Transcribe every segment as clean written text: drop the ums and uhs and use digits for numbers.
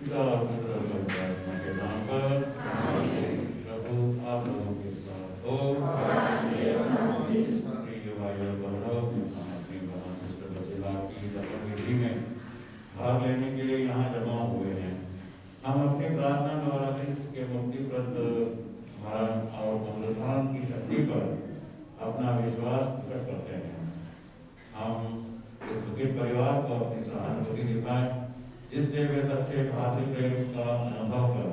पिता और पुत्र और पवित्र आत्मा के नाम पर प्रभु आप लोगों के साथ हो। प्रिय भाई और बहनों, हम अपनी बहन सिस्टर बसीला की दफन विधि में भाग लेने के लिए यहाँ जमा हुए हैं। हम अपनी प्रार्थना द्वारा क्रिस्त के मुक्तिप्रद मरण और पुनरुत्थान की शक्ति पर अपना विश्वास प्रकट करते हैं। हम इस दुखित परिवार को अपनी सहानुभूति दिखाएं, जिससे वे सच्चे भातृ प्रेम का अनुभव कर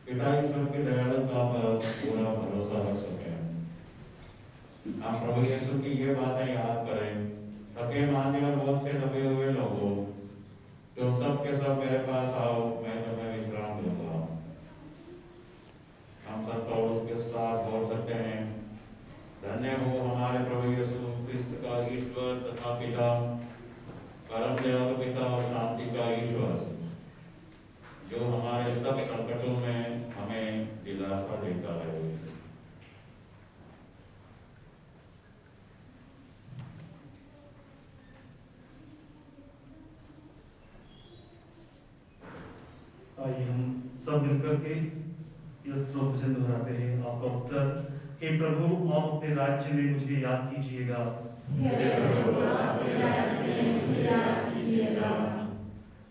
पिता ईश्वर की दयालुता पर पूरा भरोसा रख सकें। हम प्रभु यीशु की ये बातें याद करें। थके मांदे और बोझ से दबे हुए लोगों, तुम सब के सब मेरे पास आओ, मैं तुम्हें विश्राम दूंगा। हम सब पौलुस के साथ बोल सकते हैं, धन्य हो हमारे प्रभु यीशु क्रिस्त का ईश्वर तथा पिता, परम दयालु पिता और शांति का ईश्वर, जो हमारे सब संकटों में हमें दिलासा देता है। आइए हम सब मिलकर के यह स्तोत्र वचन दोहराते हैं। आपका उत्तर, हे प्रभु आप अपने राज्य में मुझे याद कीजिएगा।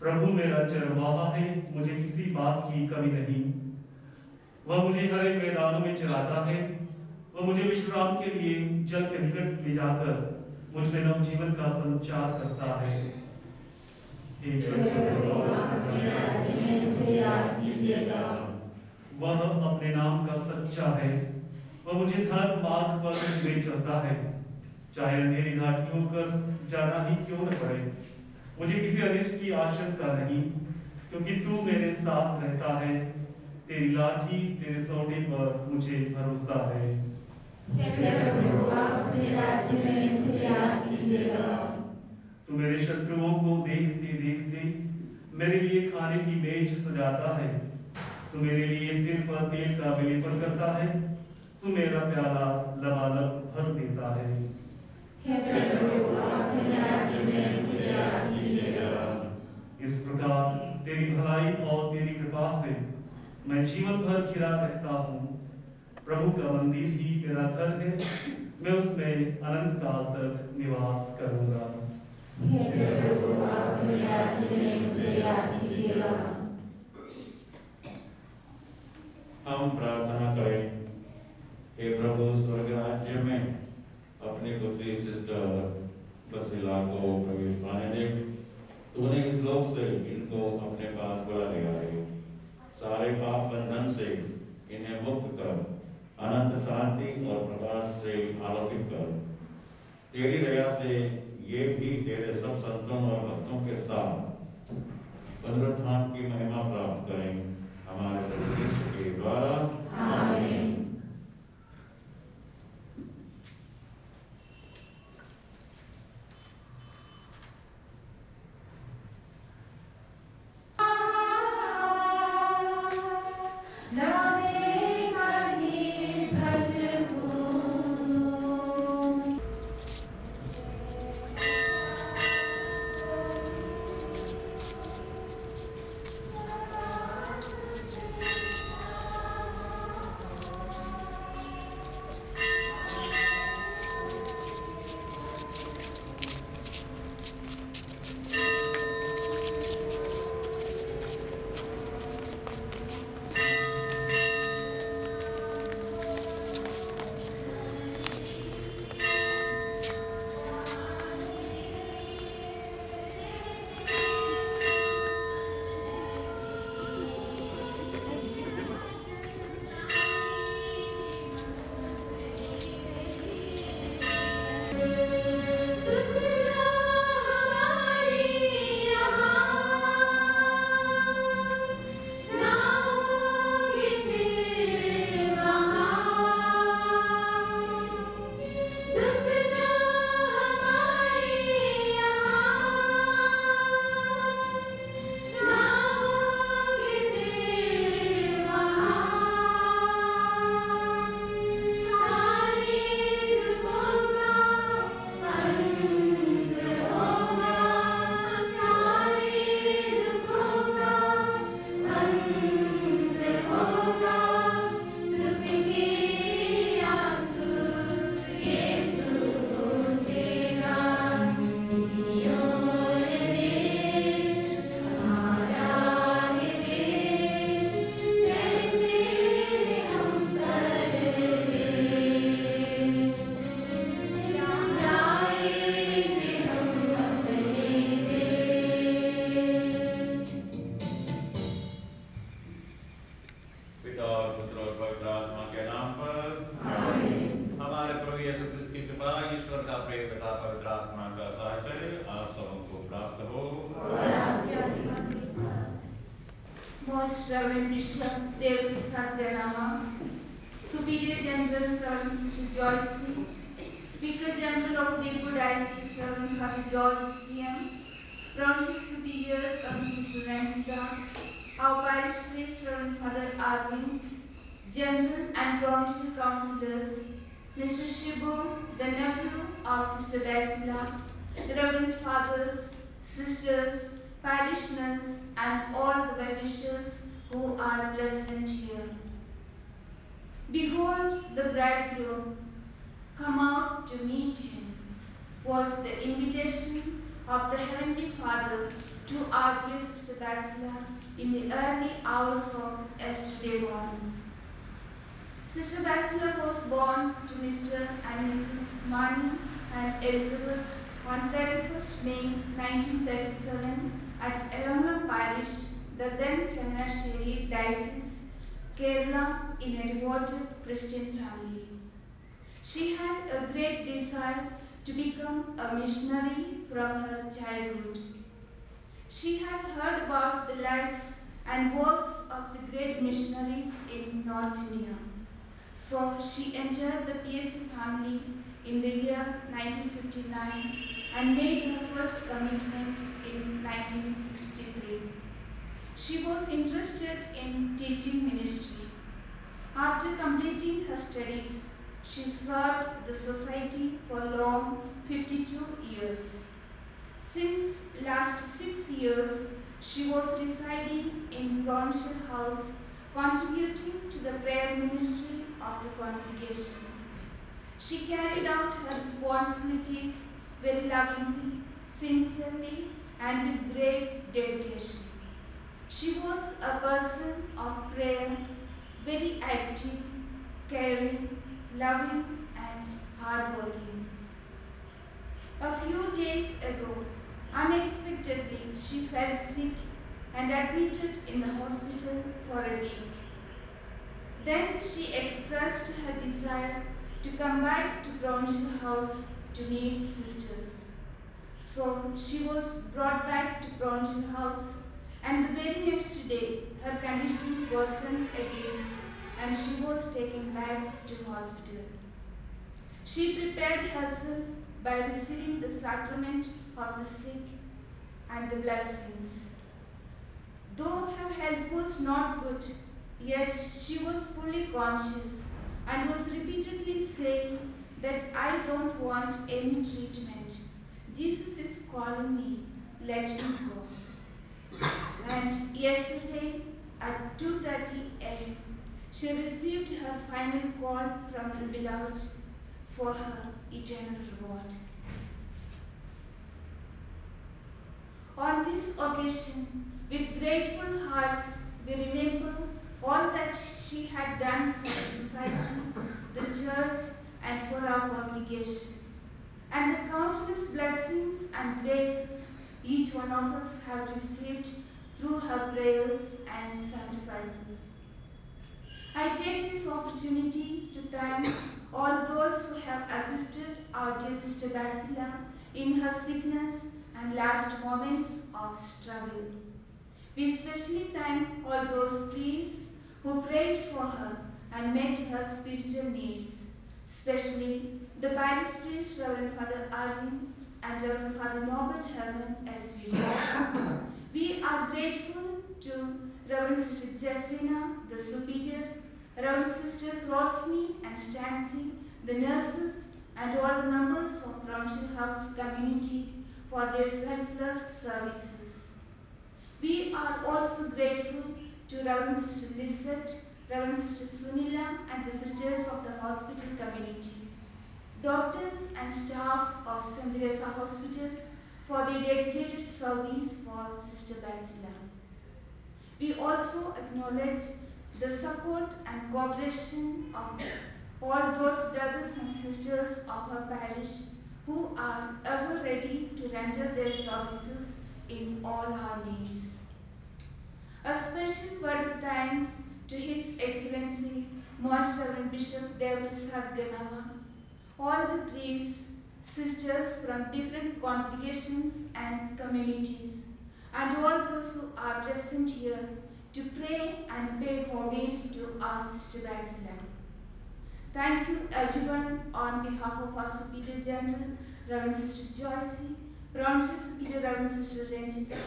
प्रभु मेरा चरवाहा है, मुझे किसी बात की कमी नहीं। वह मुझे हरे मैदानों में चराता है, वह मुझे विश्राम के लिए जल के निकट ले जाकर मुझ में नवजीवन का संचार करता है। वह अपने नाम का सच्चा है, वह मुझे धर्म मार्ग पर ले चलता है, चाहे अंधेरी घाटी होकर जाना ही क्यों न पड़े। मुझे किसी अनिष्ट की आशंका नहीं, क्योंकि तू मेरे साथ रहता है। तेरी लाठी तेरे सोने पर मुझे भरोसा है। तू मेरे शत्रुओं को देखते देखते मेरे लिए खाने की मेज सजाता है। तू मेरे लिए सिर पर तेल का विलेपन करता है। तू मेरा प्याला लबालब भर देता है। इस प्रकार तेरी भलाई और तेरी कृपा से मैं जीवन भर घिरा रहता हूँ। प्रभु का मंदिर ही मेरा घर है, मैं उसमें अनंत काल तक निवास करूंगा। हम प्रार्थना करें। हे प्रभु, स्वर्ग राज्य में अपनी पुत्री सिस्टर बसीला को प्रवेश पाने दे। तूने इस लोक से इनको अपने पास बुला लिया है। सारे पाप बंधन से इन्हें मुक्त कर अनंत शांति और प्रकाश से आलोकित कर। तेरी दया से ये भी तेरे सब संतों और भक्तों के साथ पुनरुत्थान की महिमा प्राप्त करें, हमारे प्रभु यीशु के द्वारा। आमीन। Most Reverend Bishop David Sadganama, Superior General Reverend Sister Joyce, Vicar General of Udaipur Diocese Reverend Father George C.M., Township Superior Reverend Sister Ranjita, our Parish Priest Reverend Father Arvind, General and Provincial Councillors, Mr. Shibu, the nephew of Sister Basila, Reverend Fathers, Sisters, parishioners, and all the well-wishers who are present here. Behold the bridegroom, come out to meet him, was the invitation of the Heavenly Father to our dear Sister Basila in the early hours of yesterday morning. Sister Basila was born to Mr. and Mrs. Mani and Elizabeth on 31st May 1937 at Elamlam Parish, the then Changanasheri Diocese, Kerala, in a devoted Christian family. She had a great desire to become a missionary from her childhood. She had heard about the life and works of the great missionaries in North India. So she entered the PSC family in the year 1959 and made her first commitment in 1963. She was interested in teaching ministry. After completing her studies, she served the society for long 52 years. Since last 6 years, she was residing in Provincial House, contributing to the prayer ministry of the congregation. She carried out her responsibilities very lovingly, sincerely, and with great dedication. She was a person of prayer, very active, caring, loving, and hardworking. A few days ago, unexpectedly, she fell sick and admitted in the hospital for a week. Then she expressed her desire to come back to Provincial House to meet sisters. So she was brought back to Provincial House, and the very next day her condition worsened again and she was taken back to hospital. She prepared herself by receiving the sacrament of the sick and the blessings. Though her health was not good, yet she was fully conscious and was repeatedly saying that I don't want any treatment. Jesus is calling me, let me go. And yesterday at 2:30 a.m., she received her final call from her beloved for her eternal reward. On this occasion, with grateful hearts, we remember all that she had done for the society, the church, and for our congregation, and the countless blessings and graces each one of us have received through her prayers and sacrifices. I take this opportunity to thank all those who have assisted our dear Sister Basila in her sickness and last moments of struggle. We especially thank all those priests who prayed for her and met her spiritual needs, especially the parish priest Reverend Father Arvind and Reverend Father Norbert Herman S.V. We are grateful to Reverend Sister Jaswina, the superior, Reverend Sisters Rosmi and Stancy, the nurses, and all the members of Provincial House community for their selfless services. We are also grateful to Reverend Sister Lisette, Reverend Sister Sunila, and the sisters of the hospital community, doctors and staff of St. Teresa Hospital for their dedicated service for Sister Basila. We also acknowledge the support and cooperation of all those brothers and sisters of her parish who are ever ready to render their services in all our needs. A special word of thanks to His Excellency, Most Reverend Bishop David Sadganama, all the priests, sisters from different congregations and communities, and all those who are present here to pray and pay homage to our Sister Basila. Thank you everyone on behalf of our Superior General, Reverend Sister Joycey, Brownshill Superior Reverend Sister Ranjita,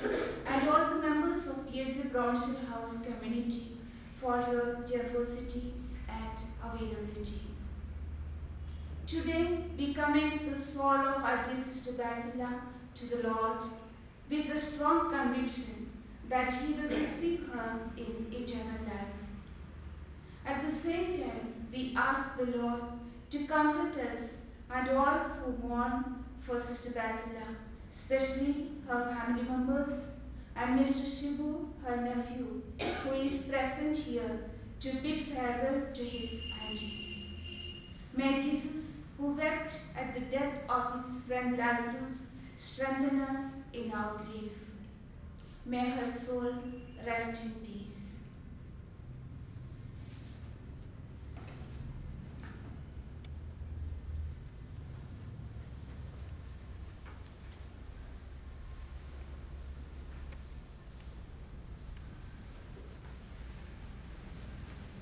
and all the members of PSA Brownshill House community for your generosity and availability. Today, we commend the soul of our dear Sister Basila to the Lord with the strong conviction that He will receive her in eternal life. At the same time, we ask the Lord to comfort us and all who mourn for Sister Basila, especially her family members and Mr. Shibu, her nephew, who is present here to bid farewell to his auntie. May Jesus, who wept at the death of his friend Lazarus, strengthen us in our grief. May her soul rest in peace.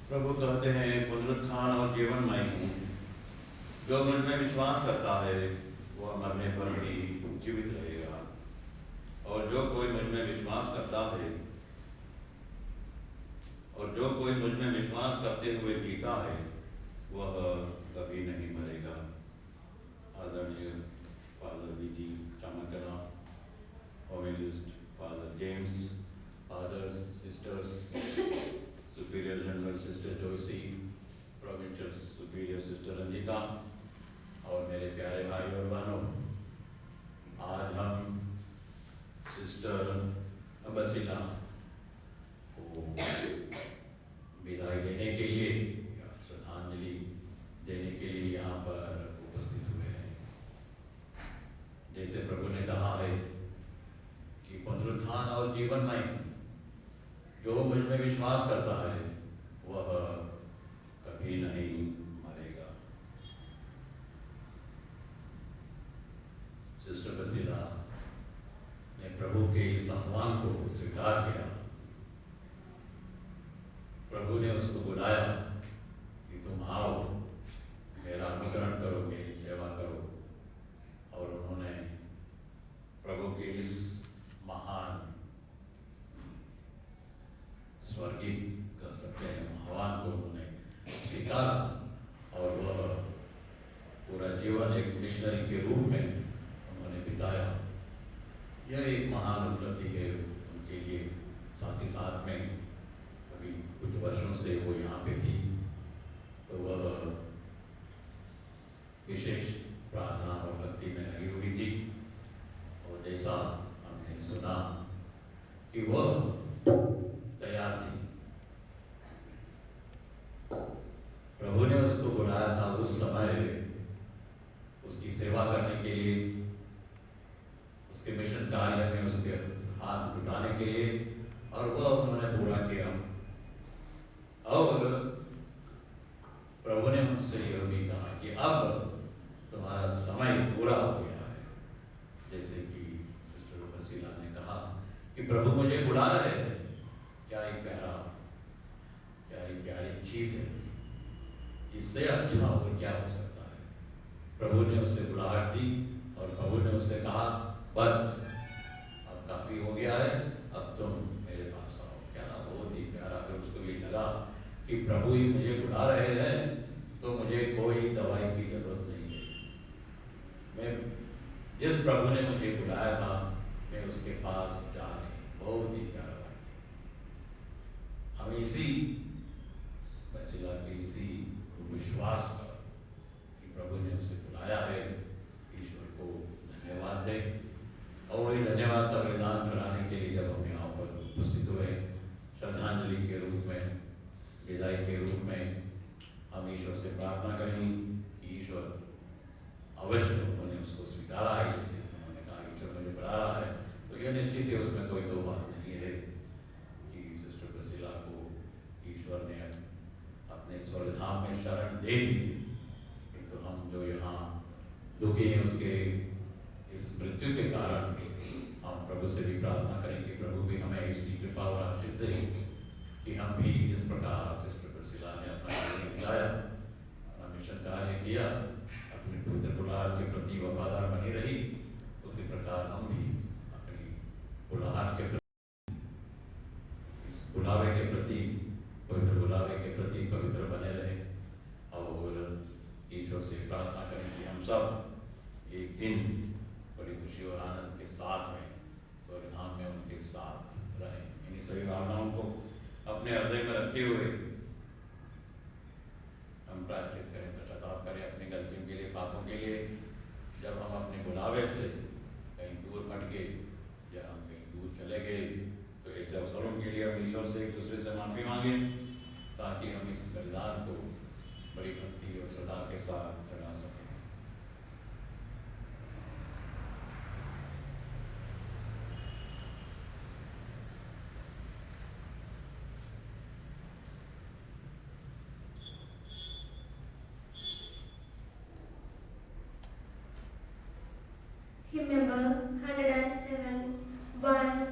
प्रभु कहते हैं, पुनरुत्थान और जीवनमय हूँ। जो मुझ में विश्वास करता है वह मरने पर भी जीवित रहेगा, और जो कोई मुझ में विश्वास करता है और जो कोई मुझ में विश्वास करते हुए जीता है वह कभी नहीं मरेगा। आदरणीय father VG Chamakala, homilist father James, fathers, sisters, superior general sister Joicy, provincial superior sister Ranjita और मेरे प्यारे भाई और बहनों, आज हम सिस्टर बसीला को विदाई देने के लिए या श्रद्धांजलि देने के लिए यहाँ पर उपस्थित हुए हैं। जैसे प्रभु ने कहा है कि पुनरुत्थान और जीवनमय, जो मुझ में विश्वास करता है वह कभी नहीं मरेगा। सिस्टर बसीला ने प्रभु के इस आह्वान को स्वीकार किया। प्रभु ने उसको बुलाया कि तुम आओ, मेरा अनुकरण करो, मेरी सेवा करो, और उन्होंने प्रभु के इस महान स्वर्गीय कह सकते हैं आह्वान को उन्होंने स्वीकारा, और वह पूरा जीवन एक मिशनरी के रूप में उन्होंने बिताया। यह एक महान उपलब्धि है उनके लिए। साथ ही साथ में अभी कुछ वर्षों से वो यहाँ पे थी, तो वह विशेष प्रार्थना और भक्ति में लगी हुई थी, और जैसा हमने सुना कि वह तैयार थी। प्रभु ने उसको बुलाया था उस समय उसकी सेवा करने के लिए, उसके मिशन कार्य में उसके हाथ जुटाने के लिए, और वह उन्होंने पूरा किया। और प्रभु ने मुझसे यह भी कहा कि अब तुम्हारा समय पूरा हो गया है। जैसे कि सिस्टर बसीला ने कहा कि प्रभु मुझे बुला रहे हैं। क्या एक प्यारी चीज है, इससे अच्छा और क्या हो सकता है। प्रभु ने उसे बुलाहट दी और प्रभु ने उससे कहा, बस अब काफी हो गया है, अब तुम मेरे पास आओ। क्या बहुत ही प्यारा। अगर उसको ये लगा कि प्रभु ही मुझे बुला रहे हैं तो मुझे कोई दवाई की जरूरत नहीं है। मैं जिस प्रभु ने मुझे बुलाया था मैं उसके पास जा रही। बहुत ही प्यारा। हमें इसी बसीला के इसी विश्वास पर कि प्रभु ने उसे बुलाया है, ईश्वर को धन्यवाद दें। और वही धन्यवाद का बलिदान चढ़ाने के लिए जब हम यहाँ पर उपस्थित हुए, श्रद्धांजलि के रूप में, विदाई के रूप में, हम ईश्वर से प्रार्थना करें कि ईश्वर अवश्य उन्होंने उसको स्वीकारा है। जैसे उन्होंने कहा ईश्वर मुझे बुला रहा है, तो यह निश्चित है, उसमें कोई दो बात नहीं है कि सिस्टर बसीला को ईश्वर ने अपने स्वर्गधाम में शरण दे दी। तो हम जो यहाँ दुखी हैं उसके इस मृत्यु के कारण हम प्रभु से भी प्रार्थना करें कि प्रभु भी हमें इसकी कृपा और आशीष दें कि हम भी जिस प्रकार सिस्टर बसीला ने अपना जीवन बिताया, अपना मिशन कार्य किया, अपने पुत्र बुलाहट के प्रति वफादार बनी रही, उसी प्रकार हम भी अपनी बुलाहट के प्रति, इस बुलावे के प्रति, पवित्र बुलावे के प्रति पवित्र बने रहे। और ईश्वर से प्रार्थना करें कि हम सब एक दिन बड़ी खुशी और आनंद के साथ में स्वर्गधाम में उनके साथ रहें। इन्हीं सभी भावनाओं को अपने हृदय में रखते हुए हम प्रार्थना करें, पश्चाताप करें अपनी गलतियों के लिए, पापों के लिए। जब हम अपने बुलावे से कहीं दूर हट गए या हम कहीं दूर चले गए, तो ऐसे अवसरों के लिए हम ईश्वर से एक दूसरे से माफ़ी मांगे, ताकि हम इस बलिदान को बड़ी भक्ति और श्रद्धा के साथ चढ़ा सकें। Hymn number 107, 107.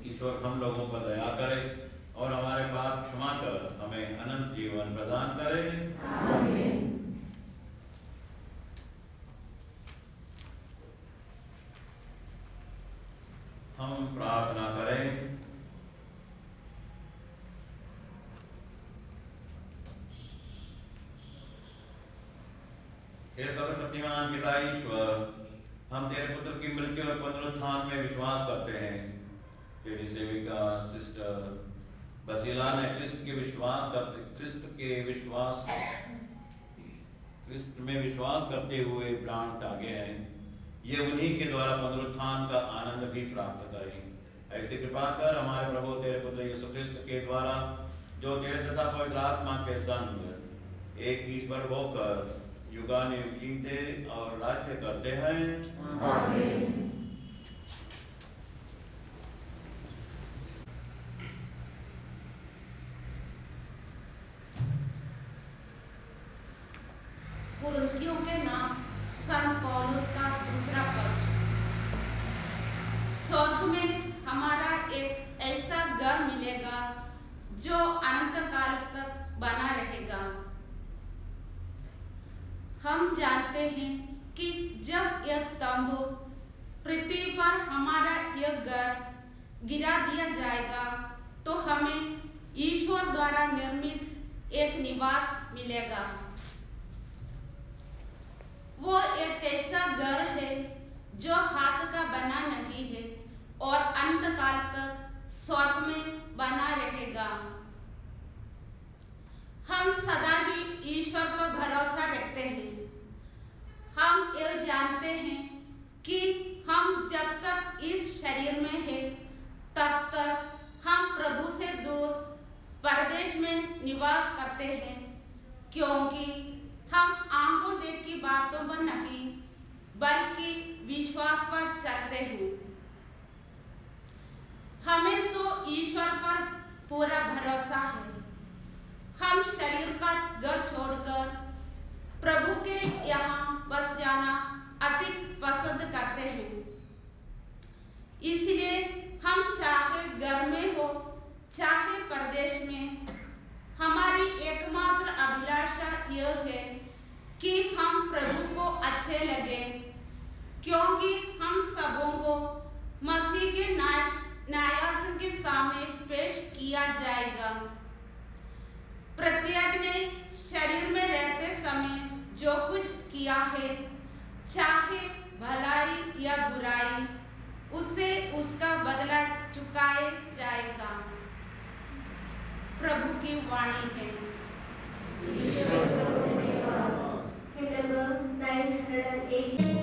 ईश्वर हम लोगों पर दया करे और हमारे पाप क्षमा कर हमें अनंत जीवन प्रदान करे। आमीन। हम प्रार्थना करें। हे सर्वशक्तिमान पिता ईश्वर, हम तेरे पुत्र की मृत्यु और पुनरुत्थान में विश्वास करते हैं। तेरी सेविका सिस्टर बसीला ने क्रिस्त में विश्वास करते हुए प्राण त्यागे हैं। ये उन्हीं के द्वारा पुनरुत्थान का आनंद भी प्राप्त करें। ऐसी कृपा कर हमारे प्रभु तेरे पुत्र यीशु क्रिस्त के द्वारा, जो तेरे तथा पवित्र आत्मा के संग एक ईश्वर होकर युगानुयुग जीते और राज्य करते हैं। आमीन। कुरिन्थियों के नाम संत पौलुस का दूसरा पत्र। स्वर्ग में हमारा एक ऐसा घर मिलेगा जो अनंत काल तक बना रहेगा। हम जानते हैं कि जब यह तंबू पृथ्वी पर हमारा यह घर गिरा दिया जाएगा तो हमें ईश्वर द्वारा निर्मित एक निवास मिलेगा। वो एक ऐसा घर है जो हाथ का बना नहीं है और अंत काल तक स्वर्ग में बना रहेगा। हम सदा ही ईश्वर पर भरोसा रखते हैं। हम यह जानते हैं कि हैं। हमें तो ईश्वर पर पूरा भरोसा है। हम शरीर का घर छोड़कर प्रभु के यहाँ बस जाना अधिक पसंद करते हैं। इसलिए हम चाहे घर में हो चाहे परदेश में, हमारी एकमात्र अभिलाषा यह है कि हम प्रभु को अच्छे लगे, क्योंकि हम सबों को मसीह के न्यायासन के सामने पेश किया जाएगा। प्रत्येक ने शरीर में रहते समय जो कुछ किया है, चाहे भलाई या बुराई, उसे उसका बदला चुकाए जाएगा। प्रभु की वाणी है। Number 980.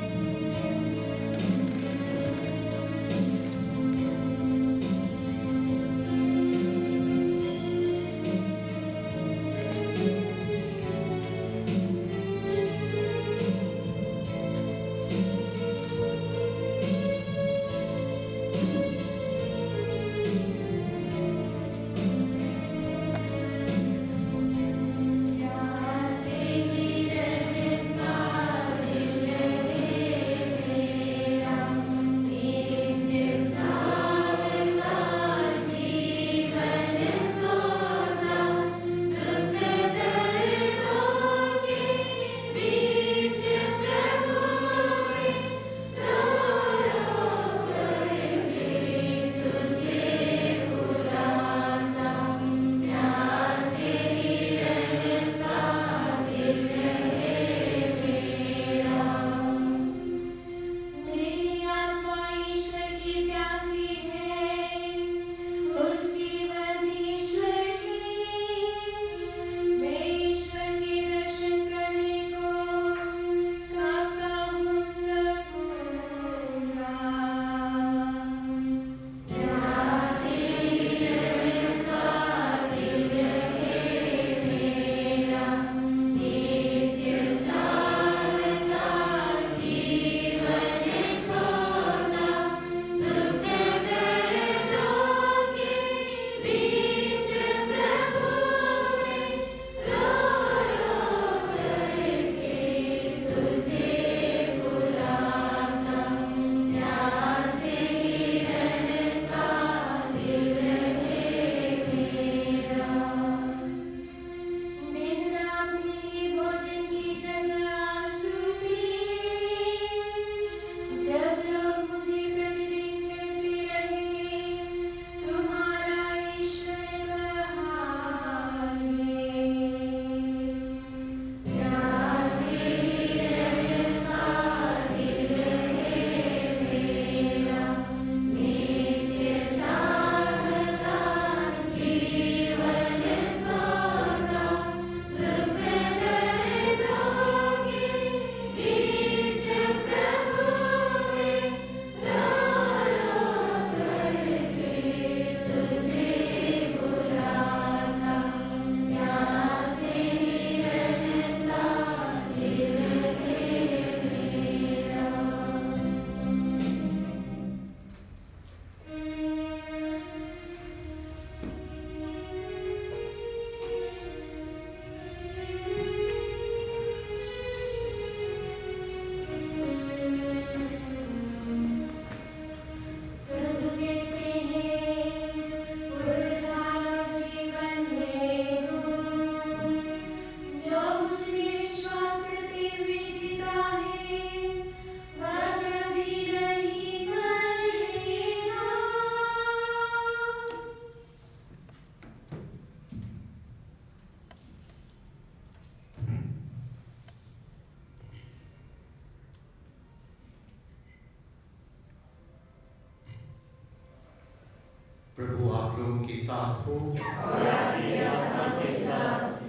प्रभु आप लोगों के साथ हो और आपके आत्मा के साथ।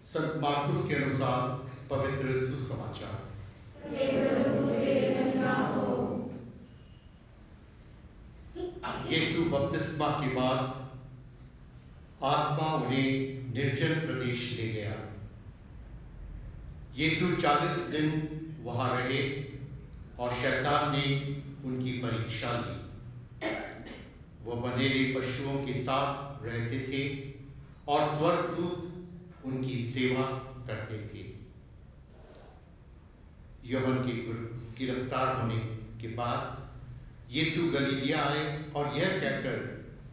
संत मार्कुस के अनुसार पवित्र सुसमाचार। हे प्रभु तेरे महिमा हो। यीशु बपतिस्मा के बाद आत्मा उन्हें निर्जन प्रदेश ले गया। यीशु 40 दिन वहां रहे और शैतान ने उनकी परीक्षा ली। वह बनेले पशुओं के साथ रहते थे और स्वर्गदूत उनकी सेवा करते थे। यूहन्ना के गिरफ्तार होने के बाद यीशु गलीलिया आए और यह कहकर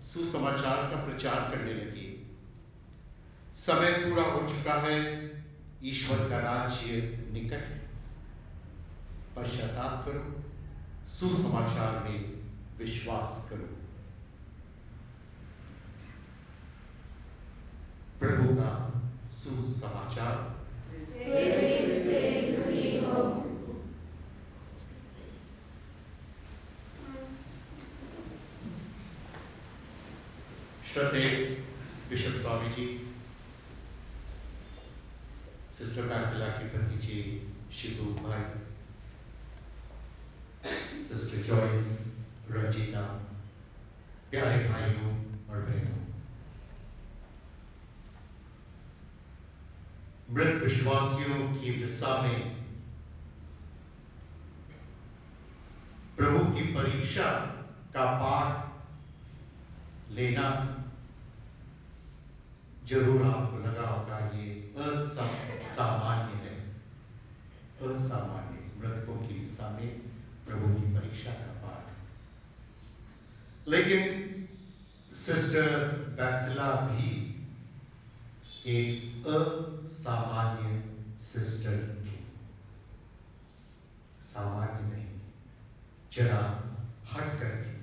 सुसमाचार का प्रचार करने लगे, समय पूरा हो चुका है, ईश्वर का राज्य निकट है, पश्चाताप करो, सुसमाचार में विश्वास करो। प्रभु का सुसमाचार। श्रद्धेय बिशप स्वामी जी, सिस्टर बैसिला के भतीजे शिबू भाई, सिस्टर जॉयस, रंजीता, प्यारे भाइयों और बहनों, मृत विश्वासियों की मिसा में प्रभु की परीक्षा का पाठ लेना जरूर आपको लगा होगा ये असामान्य है, असामान्य। मृतकों की मिसा में प्रभु की परीक्षा का पाठ। लेकिन सिस्टर बैसिला भी एक असामान्य सिस्टर थी, सामान्य नहीं, जरा हटकर थी।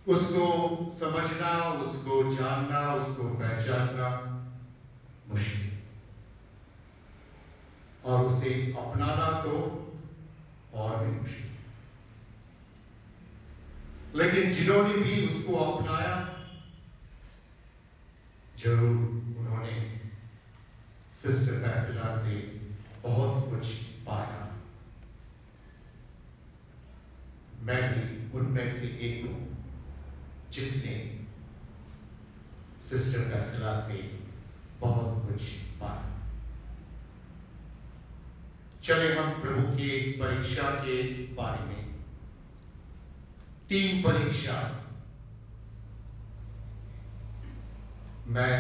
उसको समझना, उसको जानना, उसको पहचानना मुश्किल, और उसे अपनाना तो और भी मुश्किल। लेकिन जिन्होंने भी उसको अपनाया, जरूर उन्होंने सिस्टर बैसिला से बहुत कुछ पाया। मैं भी उनमें से एक हूं जिसने सिस्टर बैसिला से बहुत कुछ पाया। चले हम प्रभु की परीक्षा के बारे में, 3 परीक्षा। मैं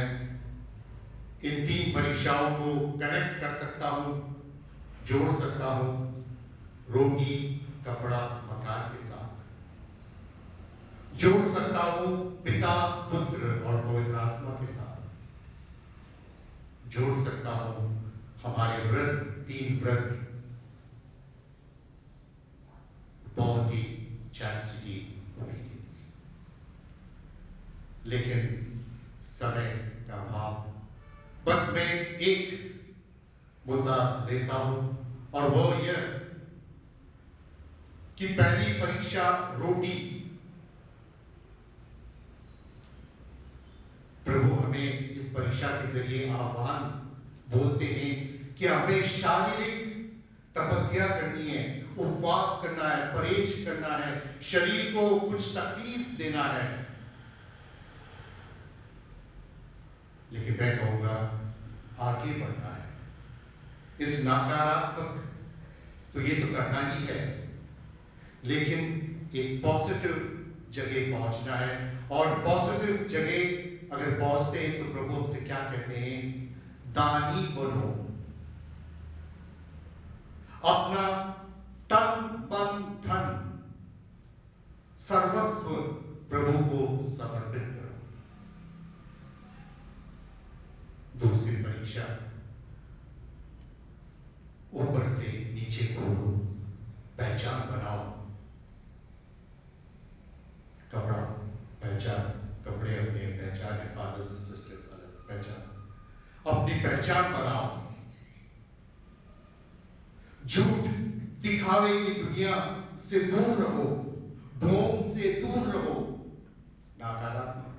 इन 3 परीक्षाओं को कनेक्ट कर सकता हूं, जोड़ सकता हूं रोटी, कपड़ा, मकान के साथ। जोड़ सकता हूं पिता, पुत्र और पवित्र आत्मा के साथ। जोड़ सकता हूं हमारे व्रत, 3 व्रत, poverty, chastity, obedience। लेकिन समय का अभाव, बस मैं एक मुद्दा लेता हूं, और वो यह कि पहली परीक्षा रोटी। प्रभु हमें इस परीक्षा के जरिए आह्वान बोलते हैं कि हमें शारीरिक तपस्या करनी है, उपवास करना है, परहेज करना है, शरीर को कुछ तकलीफ देना है। लेकिन मैं कहूंगा आगे बढ़ना है। इस नकारात्मक तो ये तो करना ही है, लेकिन एक पॉजिटिव जगह पहुंचना है। और पॉजिटिव जगह अगर पहुंचते हैं तो प्रभु हमसे क्या कहते हैं? दानी बनो, अपना तन मन धन सर्वस्व प्रभु को समर्पित करो। दूसरी परीक्षा, ऊपर से नीचे खोलो, पहचान बनाओ। कपड़ा, पहचान, कपड़े अपने पहचान है, फादर्स सिस्टर्स पहचान, अपनी पहचान बनाओ। झूठ दिखावे की दुनिया से दूर रहो, ढोंग से दूर रहो। नकारात्मक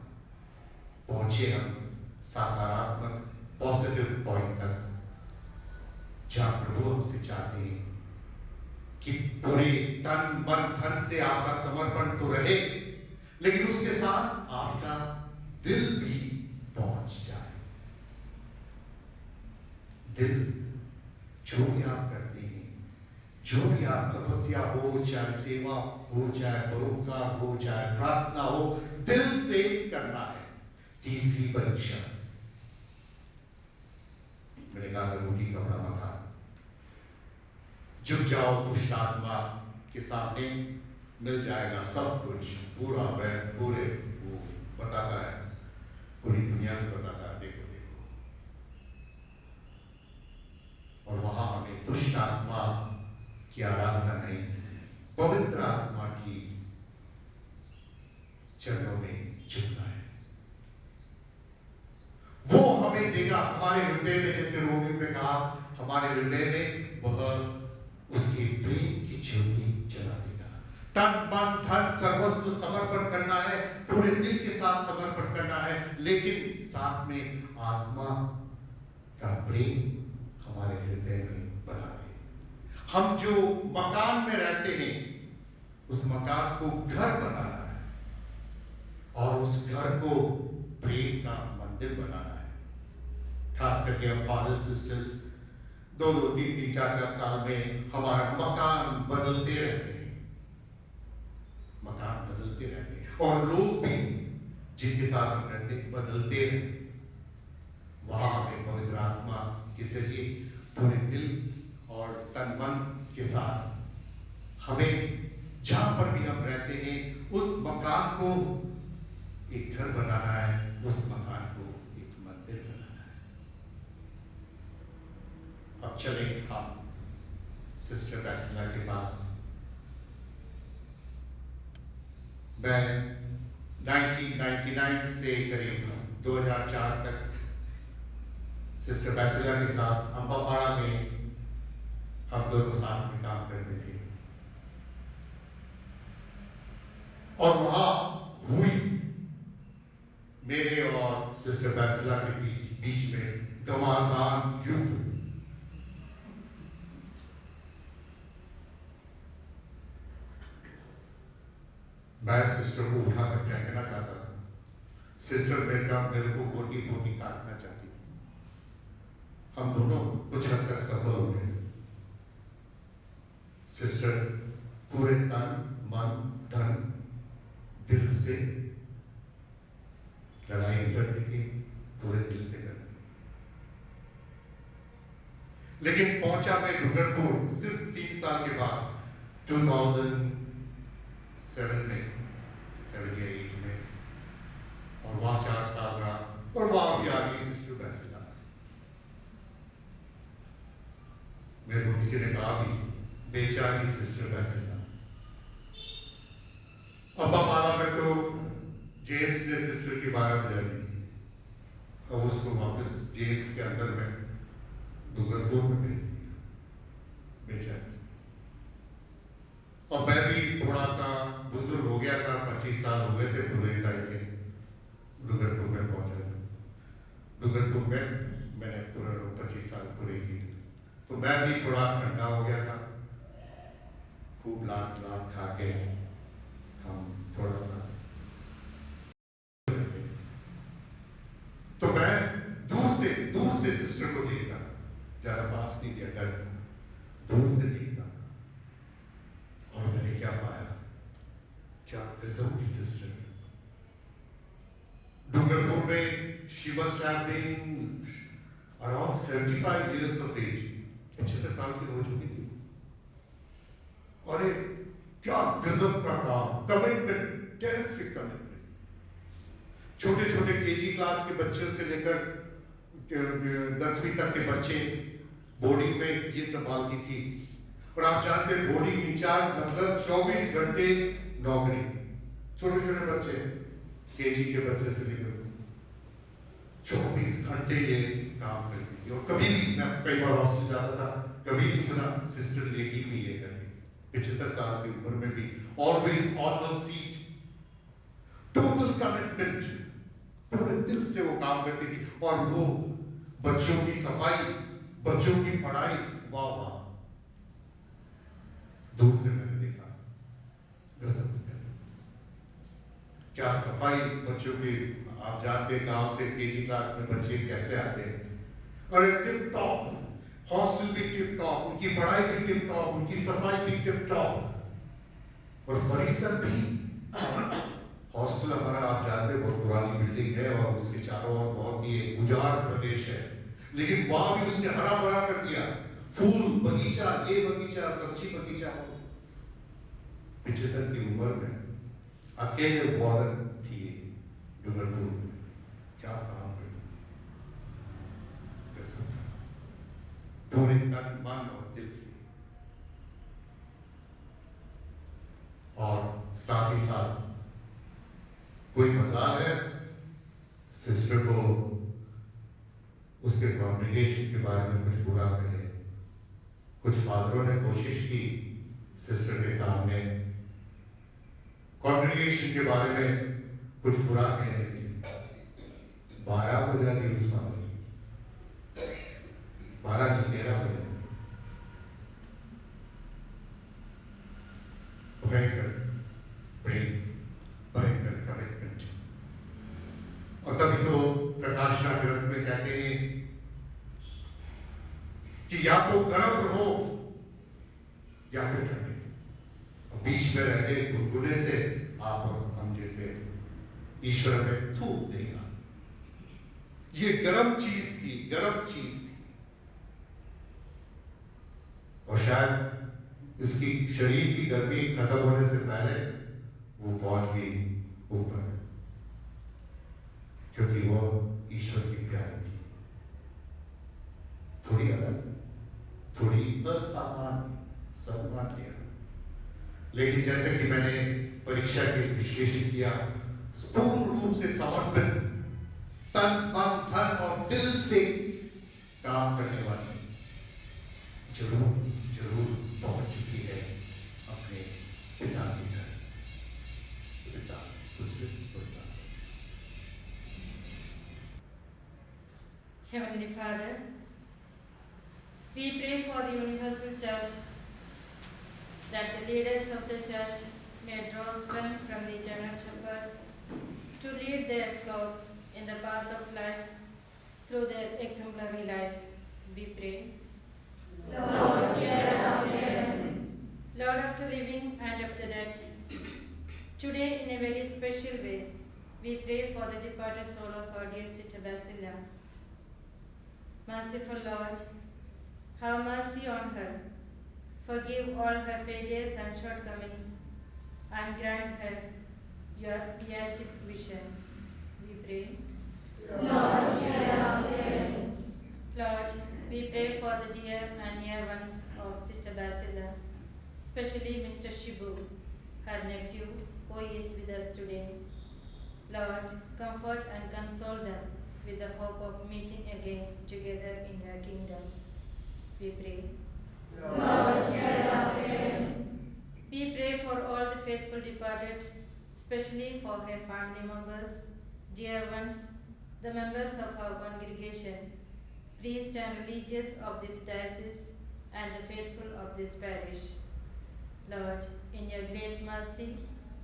पहुंचे हम सकारात्मक पॉजिटिव पॉइंट तक, जहां प्रभु हमसे चाहते हैं कि पूरे तन मन धन से आपका समर्पण तो रहे, लेकिन उसके साथ आपका दिल भी पहुंच जाए। दिल, जो भी आप करते हैं, जो भी आप तपस्या हो, चाहे सेवा हो, चाहे परोपकार हो, चाहे प्रार्थना हो, दिल से करना है। तीसरी परीक्षा, मैंने कहा रोटी कपड़ा मकान। झुक जाओ दुष्ट आत्मा के सामने, मिल जाएगा सब कुछ, पूरा वह पूरे वो बताता है, पूरी दुनिया को बताता है, देखो देखो। और वहां हमें दुष्ट आत्मा की आराधना नहीं, पवित्र आत्मा की चरणों में झुकना है। वो हमें देगा हमारे हृदय में, जैसे रोमी में कहा, हमारे हृदय में वह उसकी प्रेम की ज्योति जला देगा। तन मन धन सर्वस्व समर्पण करना है, पूरे दिल के साथ समर्पण करना है, लेकिन साथ में आत्मा का प्रेम हमारे हृदय में बना रहे। हम जो मकान में रहते हैं, उस मकान को घर बनाना है और उस घर को प्रेम का मंदिर बनाना है। खास करके हम फादर सिस्टर्स 2-2, 3-3, 4-4 साल में हमारा मकान बदलते रहते हैं, मकान बदलते रहते हैं, और लोग भी जिनके साथ हम रहते हैं बदलते रहते हैं। वहां हमें पवित्र आत्मा के जरिए पूरे दिल और तन मन के साथ हमें जहां पर भी हम रहते हैं उस मकान को एक घर बनाना है, उस मकान को एक मंदिर बनाना है। अब चले हम सिस्टर बैसिला के पास। मैं 1999 से करीब 2004 तक सिस्टर बैसिला के साथ अम्बापाड़ा में हम दोनों साथ में काम करते थे, और वहां हुई मेरे और सिस्टर बैसिला के बीच में घमासान युद्ध। मैं सिस्टर को उठाकर फेंकना चाहता था, सिस्टर मेरे को बोटी बोटी काटना चाहती थी। हम दोनों कुछ हद तक सफल हो गए। सिस्टर पूरे तन मन धन दिल से लड़ाई करती थी, पूरे दिल से करती थी। लेकिन पहुंचा मैं डूंगरपुर सिर्फ 3 साल के बाद, 2007 में, 7 या 8 में, और वहां 4 साल रहा, और वहां भी आ गई सिस्टर बैसिला। मेरे को किसी ने कहा भी, बेचारी सिस्टर बैसिला। अम्बापाड़ा में तो जेम्स ने सिस्टर की 12 बजा दी थी, और उसको वापस जेम्स के अंदर में डूंगरपुर में भेज दिया, बेचारी। और मैं भी थोड़ा सा बुजुर्ग हो गया था, 25 साल हो गए थे पूरे लाइफ के। डूंगरपुर में पहुंचा, डूंगरपुर में मैंने पूरा 25 साल पूरे किए, तो मैं भी थोड़ा ठंडा हो गया था। खूब लात खा के हम थोड़ा सा, तो मैं दूर से सिस्टर को देखता, ज्यादा पास नहीं गया, डर दूर से देखता था। और मैंने क्या पाया, क्या गजब की सिस्टर। डूंगरपुर में she must have been around 75 years of age, 75 साल की हो चुकी थी। और क्या गजब का काम, कमिटमेंट, टेरिफिक कमिटमेंट। छोटे छोटे केजी क्लास के बच्चों से लेकर 10वीं तक के बच्चे बोर्डिंग में ये संभालती थी। और आप जानते हैं बोर्डिंग इंचार्ज मतलब 24 घंटे नौकरी। छोटे छोटे बच्चे, केजी के बच्चे से लेकर 24 घंटे ये काम करती थी। और कभी भी, मैं कई बार हॉस्टल जाता था, कभी नहीं सुना सिस्टर लेटी हुई है करके, 75 साल की उम्र में भी always on her feet, total commitment, पूरे दिल से वो काम करती थी। और वो बच्चों की सफाई, बच्चों की पढ़ाई, वाह वाह, दूर से मैंने देखा, गजब क्या सफाई बच्चों की। आप जानते हैं गांव से केजी क्लास में बच्चे कैसे आते हैं, और टिप टॉप हॉस्टल भी टिप टॉप, उनकी पढ़ाई भी टिप टॉप, उनकी सफाई भी टिप टॉप, और परिसर भी। हॉस्टल हमारा आप जानते हैं बहुत पुरानी बिल्डिंग है और उसके चारों ओर बहुत ही उजाड़ प्रदेश है, लेकिन वहां भी उसने हरा भरा कर दिया, फूल बगीचा, ये बगीचा, सब्जी बगीचा। 75 की उम्र में अकेले वार्डन थी डूंगरपुर, क्या काम करती थी, कैसा पूरे तन मन और दिल से। और साथ ही साथ कोई मजाक है सिस्टर को उसके कॉन्ग्रेगेशन के बारे में कुछ बुरा कहे। कुछ फादरों ने कोशिश की सिस्टर के सामने कॉन्ग्रेगेशन के बारे में कुछ बुरा कहने के लिए। 12 बजा दी उस फादर की, 12 नहीं 13 बजा दी। भयंकर प्रेम, भयंकर कमिटमेंट। और तभी तो प्रकाशना ग्रंथ में कहते हैं कि या तो गर्म रहो या फिर ठंडे, और बीच में रहने गुनगुने से आप और हम जैसे ईश्वर में थूक देगा। ये गर्म चीज थी, गर्म चीज थी। और शायद इसकी शरीर की गर्मी खत्म होने से पहले वो पहुंच गई ऊपर, क्योंकि वो ईश्वर की प्यारी थी। थोड़ी अलग, थोड़ी असामान्य, सामान्य, लेकिन जैसे कि मैंने परीक्षा के विश्लेषण किया, पूर्ण रूप से समर्पित, तन मन धन और दिल से काम करने वाली जरूर जरूर पहुंच चुकी है अपने पिता के घर। पिता तुझसे पुरता। Heavenly Father, we pray for the Universal Church, that the leaders of the Church may draw strength from the Eternal Shepherd to lead their flock in the path of life through their exemplary life. We pray. Lord, hear our prayer. Lord of the living and of the dead, today in a very special way, we pray for the departed soul of our dear Sister Basila. Merciful Lord, have mercy on her, forgive all her failures and shortcomings, and grant her your beatific vision. We pray. Lord, hear our prayer. Lord, we pray for the dear and near ones of Sister Basila, especially Mr. Shibu, her nephew, who is with us today. Lord, comfort and console them with the hope of meeting again together in your kingdom. We pray. Lord, hear our prayer. We pray for all the faithful departed, especially for her family members, dear ones, the members of our congregation, priests and religious of this diocese, and the faithful of this parish. Lord, in your great mercy,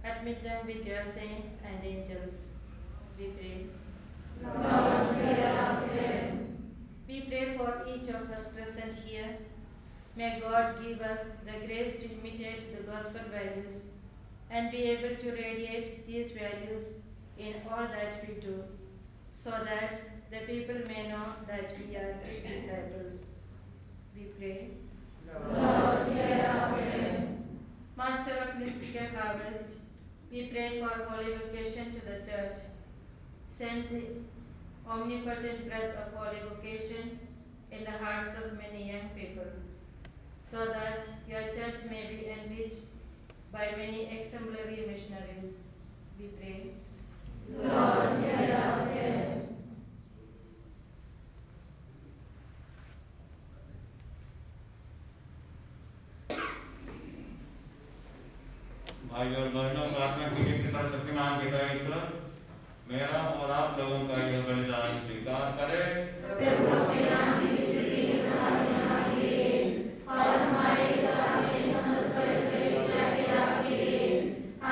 admit them with your saints and angels. We pray. Lord, hear our prayer. We pray for each of us present here. May God give us the grace to imitate the gospel values and be able to radiate these values in all that we do, so that the people may know that we are his disciples. We pray. Lord, hear our prayer. Master of mystical harvest, we pray for holy vocation to the church. Send the omnipotent breath of holy vocation in the hearts of many young people, so that your church may be enriched by many exemplary missionaries. We pray. Lord, hear our prayer. भाई और बहनों, प्रार्थना कीजिए कि सर्वशक्तिमान पिता ईश्वर मेरा और आप लोगों का यह बलिदान स्वीकार करे। प्रभु अपने नाम की स्तुति कराने के लिए और हमारे अपने समस्त पवित्र ईसा के नाम के लिए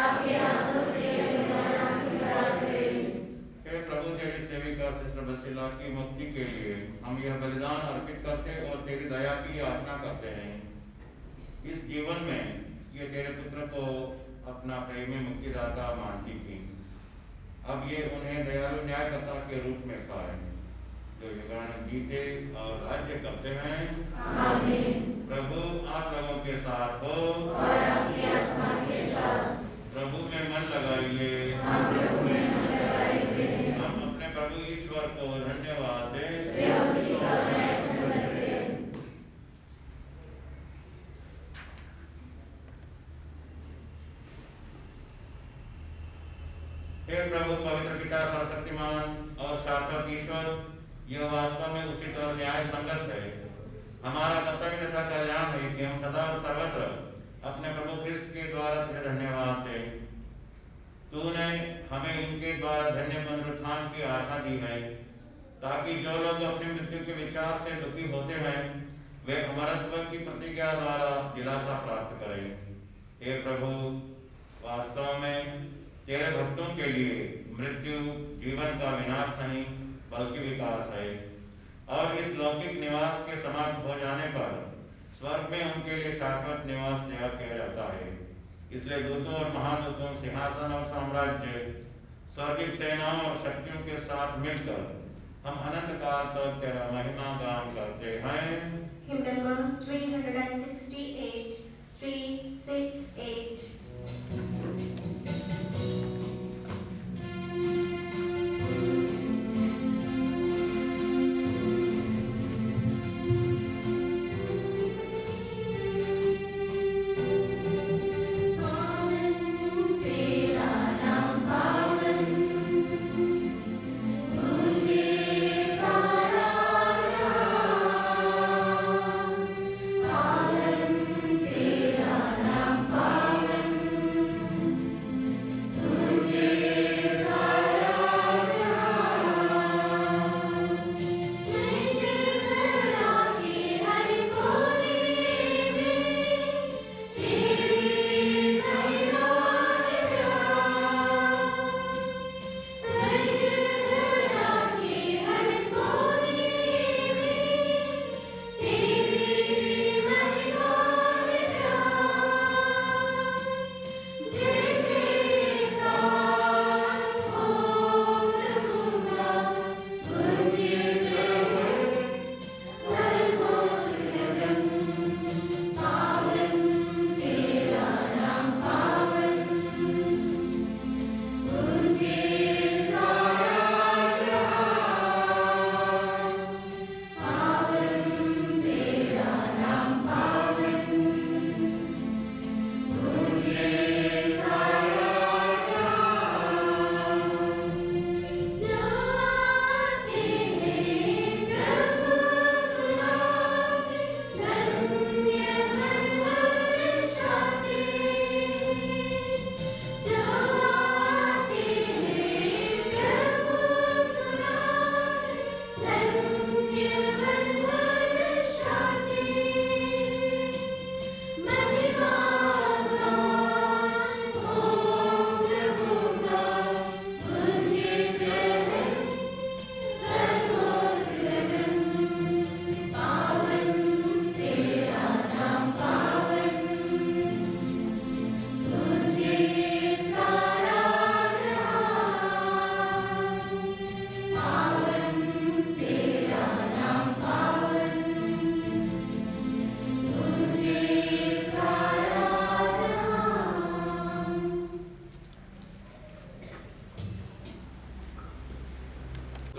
आपके हाथों से बलिदान स्वीकार करें। हे प्रभु, तेरी सेविका सिस्टर बसिला की मुक्ति के लिए हम यह बलिदान अर्पित करते और तेरी दया की याचना करते हैं। इस जीवन में ये तेरे पुत्र को अपना प्रेमी मुक्तिदाता मानती थी, अब ये उन्हें दयालु न्यायकर्ता के रूप में पाए, जो युगान जीते और राज्य करते हैं। आमीन। प्रभु आप लोगों के साथ हो और आपके आत्मा के साथ। प्रभु में मन लगाइए। हम प्रभु में मन लगाइए। हम अपने प्रभु ईश्वर को धन्यवाद दें। वे उसी का न्याय संगत है। हे प्रभु पवित्र पिता सर्वशक्तिमान और शाश्वत ईश्वर, यह वास्तव में उचित और न्याय संगत है। हमारा कर्तव्य तथा कल्याण है कि हम सदा और सर्वत्र अपने प्रभु ख्रिस्त के द्वारा तुझे धन्यवाद दें। तूने हमें इनके द्वारा धन्य पुनरुत्थान की आशा दी है, ताकि जो लोग अपनी मृत्यु के विचार से दुखी होते हैं वे अमरत्व की प्रतिज्ञा द्वारा दिलासा प्राप्त करें। हे प्रभु, वास्तव में तेरे भक्तों के लिए मृत्यु जीवन का विनाश नहीं बल्कि विकास है, और इस लौकिक निवास के समाप्त हो जाने पर स्वर्ग में उनके लिए शाश्वत निवास तैयार किया जाता है। इसलिए दूतों और महादूतों, सिंहासन और साम्राज्य, स्वर्गिक सेनाओं और शक्तियों के साथ मिलकर हम अनंत काल तक तेरा महिमा गान करते हैं। Hymn number 368, 368.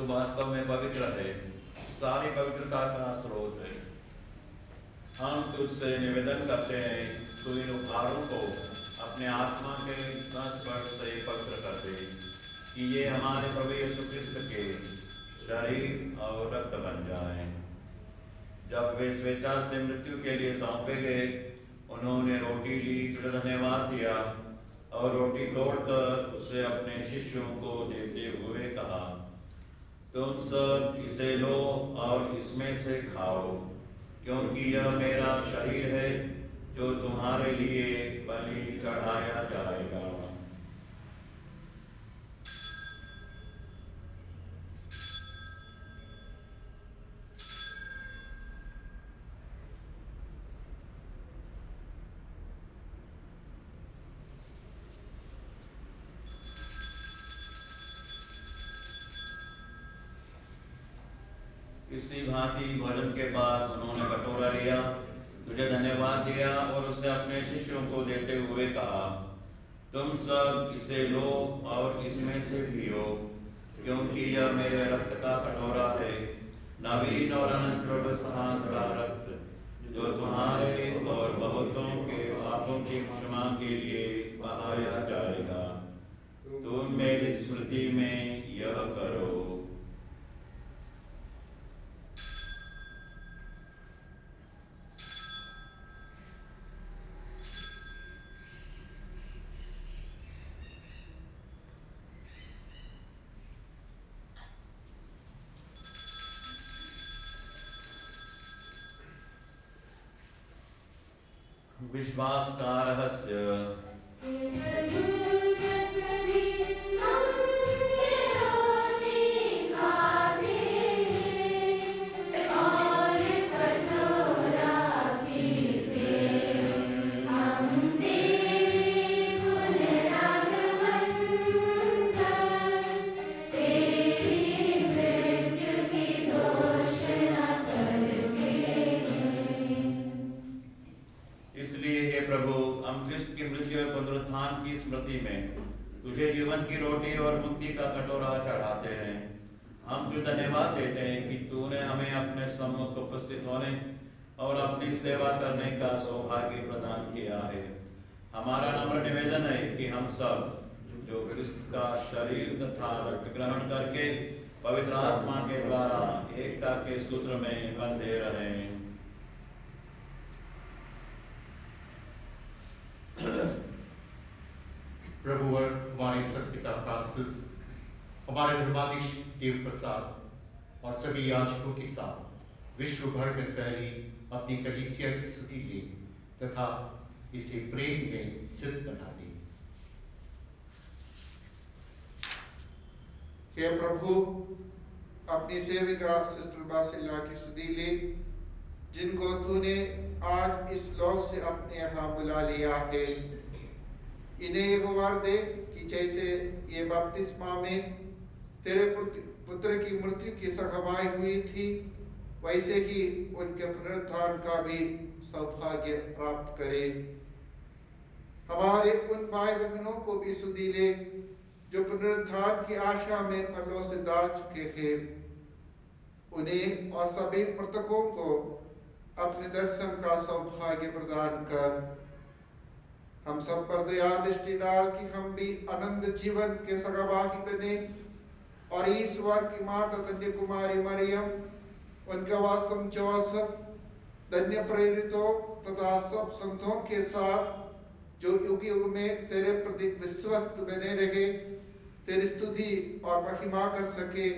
वास्तव में पवित्र है, सारी पवित्रता का स्रोत है। हम तुझसे निवेदन करते हैं, तू इन उपहारों को अपने आत्मा के संस्पर्श से पवित्र कर दे, कि ये हमारे प्रभु यीशु क्रिस्त के शरीर और रक्त बन जाएं। जब वे स्वेच्छा से मृत्यु के लिए सौंपे गए, उन्होंने रोटी ली, तुझे धन्यवाद दिया और रोटी तोड़कर उसे अपने शिष्यों को देते हुए कहा, तुम सब इसे लो और इसमें से खाओ, क्योंकि यह मेरा शरीर है जो तुम्हारे लिए बलि चढ़ाया जाएगा। इसी भांति भोजन के बाद उन्होंने कटोरा लिया, तुझे धन्यवाद दिया और उसे अपने शिष्यों को देते हुए कहा, तुम सब इसे लो और इसमें से पियो, क्योंकि यह मेरे रक्त का कटोरा है, नवीन और अनंत प्रस्थान का रक्त, जो तुम्हारे और बहुतों के पापों की क्षमा के लिए बहाया जाएगा। तुम मेरी स्मृति में यह करो। विश्वास का रहस्य। की स्मृति में तुझे जीवन की रोटी और मुक्ति का कटोरा चढ़ाते हैं। हम तुझे धन्यवाद देते हैं कि तूने हमें अपने सम्मुख उपस्थित होने और अपनी सेवा करने का सौभाग्य प्रदान किया है। हमारा नम्र निवेदन है कि हम सब जो क्रिस्त का शरीर तथा रक्त ग्रहण करके पवित्र आत्मा के द्वारा एकता के सूत्र में बंधे रहें। प्रभुवर हमारे सतपिता फ्रांसिस, हमारे धर्माधीश देव प्रसाद और सभी याजकों के साथ विश्व भर में फैली अपनी कलीसिया की स्तुति ले तथा इसे प्रेम में सिद्ध बना दे। हे प्रभु, अपनी सेविका सिस्टर बासिला की स्तुति ले, जिनको तूने आज इस लोक से अपने यहाँ बुला लिया है। इन्हें ये वर दे कि जैसे ये बपतिस्मा में तेरे पुत्र की मृत्यु की सगवाई हुई थी, वैसे ही उनके पुनरुत्थान का भी सौभाग्य प्राप्त करे। हमारे उन भाई बहनों को भी सुधी ले जो पुनरुत्थान की आशा में परलोक से जा चुके हैं। उन्हें और सभी मृतकों को अपने दर्शन का सौभाग्य प्रदान कर। हम सब पर दया दृष्टि डाल कि हम भी अनंत जीवन के सगाभागी बने और ईश्वर की माता धन्य कुमारी मरियम, उनका वासम जोसेफ, धन्य प्रेरितों तथा सब संतों के साथ जो युग युग में तेरे प्रति विश्वस्त बने रहे, तेरी स्तुति और महिमा कर सके,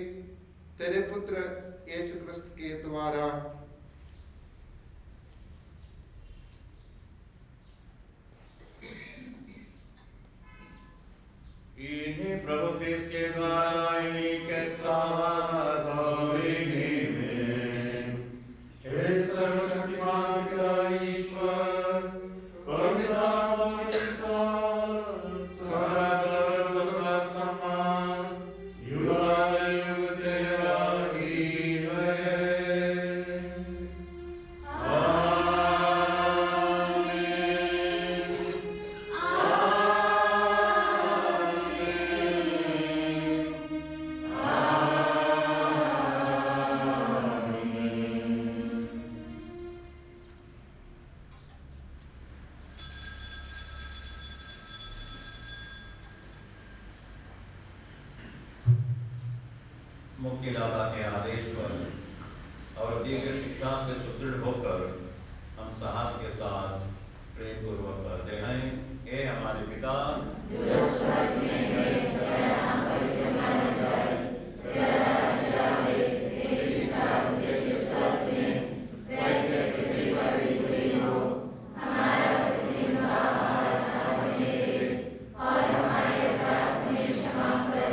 तेरे पुत्र यीशु क्रिस्त के द्वारा। इन्हीं प्रभु क्रिस्त के द्वारा, इन्हीं के साथ और इन्हीं में हे सर्वशक्तिमान पिता ईश्वर, पवित्र आत्मा के साथ सारा गौरव तथा सम्मान युगायुग तेरा ही है। मुक्तिदाता के आदेश पर और दी गई शिक्षा से सुदृढ़ होकर हम साहस के साथ प्रेम पूर्वक कहते हैं, हे हमारे पिता जो स्वर्ग में है, तेरा नाम पवित्र माना जाए, तेरा राज्य आए, तेरी इच्छा जैसे स्वर्ग में वैसे पृथ्वी पर भी पूरी हो। हमारा प्रतिदिन का आहार आज हमें दे और हमारे अपराध हमें क्षमा कर,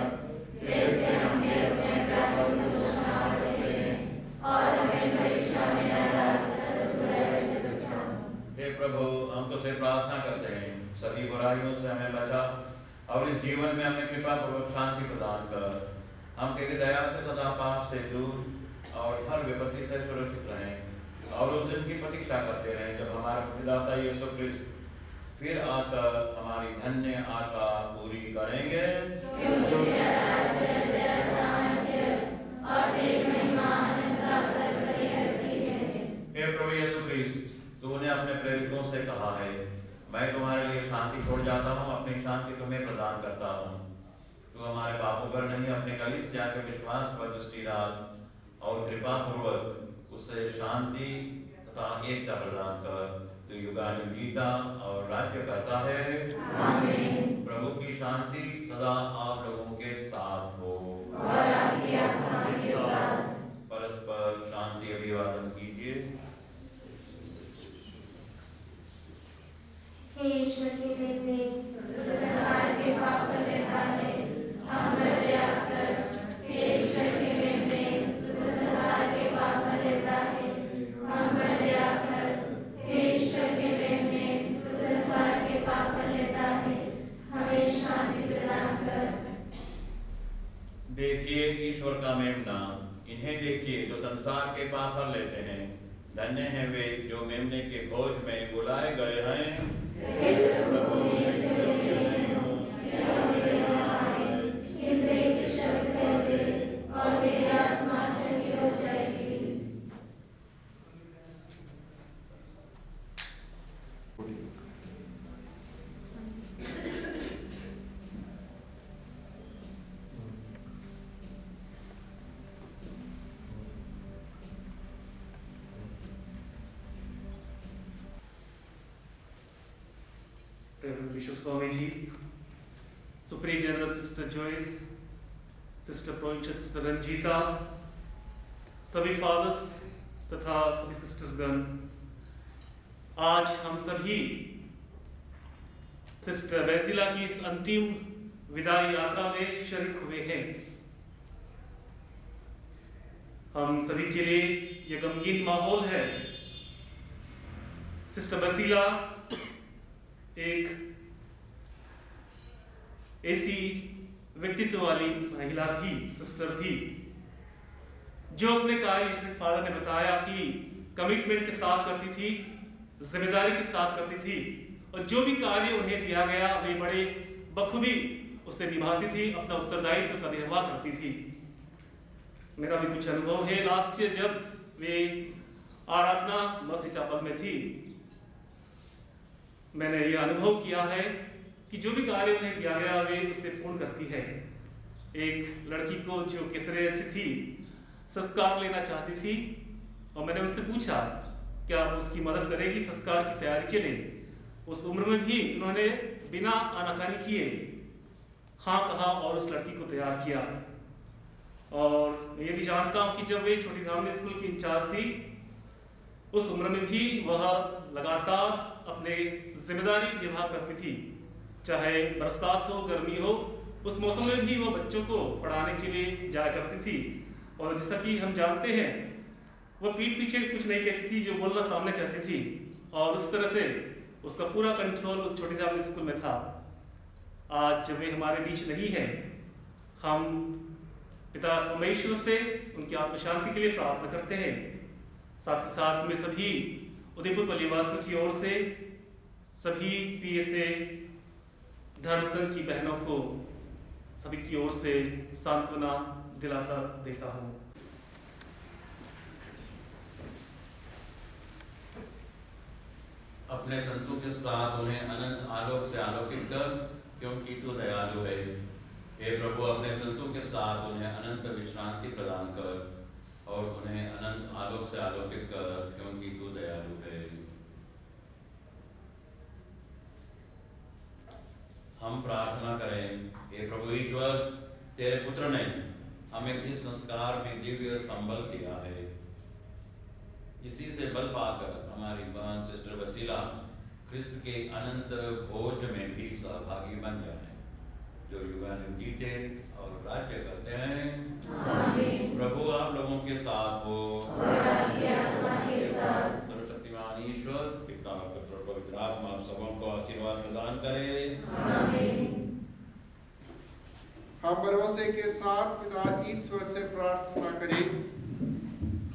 जैसे हमने अपने अपराधियों को क्षमा करते हैं, और हमें परीक्षा में न डाल परंतु बुराई से बचा। हे प्रभु, हम तुझसे प्रार्थना करते हैं, सभी बुराइयों से हमें बचा और इस जीवन में हमें कृपा पूर्वक शांति प्रदान कर। हम तेरी दया से सदा पाप से दूर और हर विपत्ति से सुरक्षित रहें और उस दिन की प्रतीक्षा करते रहें जब हमारे मुक्तिदाता यीशु ख्रिस्त फिर आकर हमारी धन्य आशा पूरी करेंगे। हे प्रभु यीशु ख्रिस्त, तूने अपने प्रेरितों से कहा है, मैं तुम्हारे लिए शांति छोड़ जाता हूँ, अपनी शांति तुम्हें प्रदान करता हूँ। तू हमारे पापों पर नहीं, अपने कलीसिया के विश्वास पर दृष्टि डाल और कृपा पूर्वक उसे शांति तथा एकता प्रदान कर। तू युगानुयुग जीता और राज्य करता है। आमीन। प्रभु की शांति सदा आप लोगों के साथ हो और आपकी आत्मा के साथ। परस्पर शांति अभिवादन कीजिए। हे ईश्वर के बेटे, संसार के पाप पर लेता है, हम पर दया कर। हे ईश्वर के बेटे, संसार के पाप पर लेता है, हम पर दया कर। हे ईश्वर के बेटे, संसार के पाप पर लेता है, हमें शांति प्रदान कर। देखिए ईश्वर का मेमना, इन्हें देखिए जो संसार के पाप हर लेते हैं। धन्य हैं वे जो मेमने के भोज में बुलाए गए हैं। प्रभु और मेरी आत्मा चंगी हो जाएगी। Reverend Bishop Swamiji, Supreme General Sister Joyce, Sister Provincial Sister Ranjita, सभी फादर्स तथा सभी सिस्टर्स गण, आज हम सभी सिस्टर बेसिला की इस अंतिम विदाई यात्रा में शरीक हुए हैं। हम सभी के लिए यह गमगीन माहौल है। सिस्टर बेसिला एक ऐसी व्यक्तित्व वाली महिला थी, सिस्टर थी, जो अपने कार्य, जैसे फादर ने बताया कि कमिटमेंट के साथ करती थी, जिम्मेदारी के साथ करती थी, और जो भी कार्य उन्हें दिया गया वे बड़े बखूबी उसे निभाती थी, अपना उत्तरदायित्व का निर्वाह करती थी। मेरा भी कुछ अनुभव है। लास्ट ईयर जब वे आराधना मर्सी चैपल में थी, मैंने यह अनुभव किया है कि जो भी कार्य उन्हें दिया गया वे उसे पूर्ण करती है। एक लड़की को जो कैसरिया से थी, संस्कार लेना चाहती थी, और मैंने उससे पूछा क्या आप उसकी मदद करेगी संस्कार की तैयारी के लिए। उस उम्र में भी उन्होंने बिना आनाकानी किए हाँ कहा और उस लड़की को तैयार किया। और मैं ये भी जानता हूँ कि जब वे छोटी धामनी स्कूल की इंचार्ज थी, उस उम्र में भी वह लगातार अपने जिम्मेदारी निभा करती थी, चाहे बरसात हो गर्मी हो, उस मौसम में भी वो बच्चों को पढ़ाने के लिए जाया करती थी। और जैसा कि हम जानते हैं, वो पीठ पीछे कुछ नहीं कहती थी, जो बोलना सामने कहती थी, और उस तरह से उसका पूरा कंट्रोल उस छोटी धामनी स्कूल में था। आज जब वे हमारे बीच नहीं है, हम पिता परमेश्वर से उनकी आत्म शांति के लिए प्रार्थना करते हैं। साथ ही साथ में सभी उदयपुर परिवासियों की ओर से, सभी पीएसए धर्म संघ की बहनों को, सभी की ओर से सांत्वना दिलासा देता हूँ। अपने संतों के साथ उन्हें अनंत आलोक से आलोकित कर, क्योंकि तू दयालु है। हे प्रभु, अपने संतों के साथ उन्हें अनंत विश्रांति प्रदान कर और उन्हें अनंत आलोक से आलोकित कर, क्योंकि तू दयालु है। हम प्रार्थना करें। हे प्रभु ईश्वर, तेरे पुत्र ने हमें इस संस्कार में दिव्य संबल दिया है। इसी से बल पाकर हमारी बहन सिस्टर वसीला ख्रिस्त के अनंत भोज में भी सहभागी बन जाए, जो युगानुयुग जीते और राज्य करते हैं। आमीन। प्रभु आप लोगों के साथ हो और आपकी आत्मा के साथ। सर्वशक्तिमान ईश्वर पिता पुत्र पवित्र आत्मा आप सबों को आशीर्वाद प्रदान करे। आमीन। हम भरोसे के साथ पिता ईश्वर से प्रार्थना करें।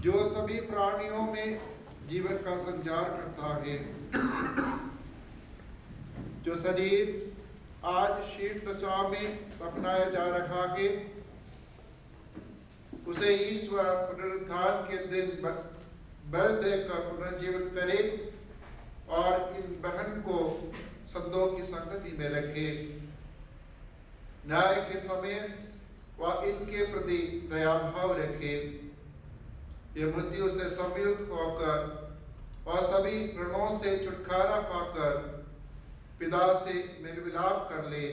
जो सभी प्राणियों में जीवन का संचार करता है, जो शरीर आज शीत दशा में दफनाया जा रहा है, उसे ईश्वर पुनरुत्थान के दिन बल देकर पुनर्जीवित करे और इन बहन को संतों की संगति में रखे। न्याय के समय वह इनके प्रति दया भाव रखे। ये मृत्यु से संयुक्त होकर और सभी ऋणों से छुटकारा पाकर पिता से मेल मिलाप कर ले।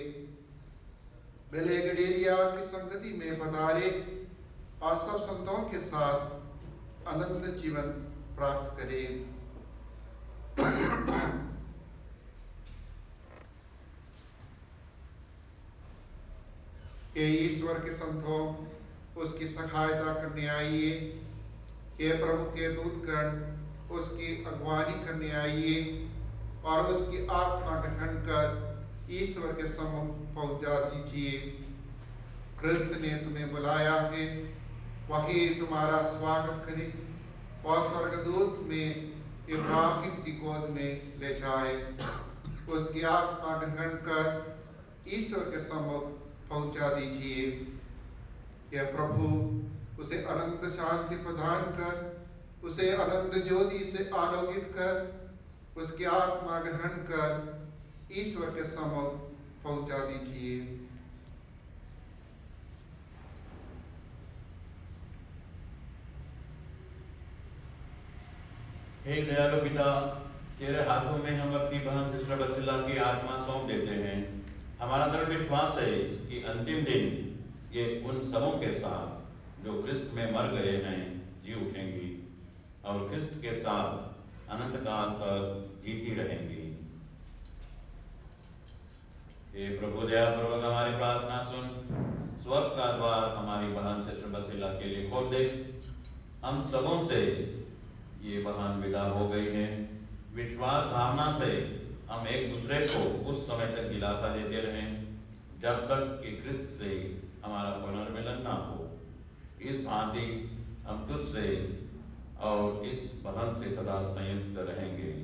बेले गडेरिया की संगति में पधारे और सब संतों के साथ अनंत जीवन प्राप्त करे। हे ईश्वर के संतों, उसकी सहायता करने आइए। हे प्रभु के दूतगण, उसकी अगवानी करने आइए और उसकी आत्मा ग्रहण कर ईश्वर के सम्मुख पहुंचा दीजिए। क्रिस्त ने तुम्हें बुलाया है, वही तुम्हारा स्वागत करे और स्वर्गदूत में इब्राहिम की गोद में ले जाए। उसकी आत्मा ग्रहण कर ईश्वर के सम्मुख पहुंचा दीजिए। यह प्रभु उसे अनंत शांति प्रदान कर, उसे अनंत ज्योति से आलोकित कर, उसकी आत्मा ग्रहण कर ईश्वर के सम्मुख पहुंचा दीजिए। हे दयालु पिता, तेरे हाथों में हम अपनी बहन सिस्टर बसिला की आत्मा सौंप देते हैं। हमारा दृढ़ विश्वास है कि अंतिम दिन ये उन सबों के साथ जो क्रिस्त में मर गए हैं जी उठेंगी और क्रिस्त के साथ अनंत काल तक जीती रहेंगी। हे प्रभु दयापूर्वक हमारी प्रार्थना सुन, स्वर्ग का द्वार हमारी बहन सिस्टर बसिला के लिए खोल दे। हम सबों से ये बहन विदा हो गई है। विश्वास भावना से हम एक दूसरे को उस समय तक दिलासा देते रहें जब तक कि क्रिस्त से हमारा पुनर्मिलन ना हो। इस भांति हम तुझसे और इस बहन से सदा संयुक्त रहेंगे।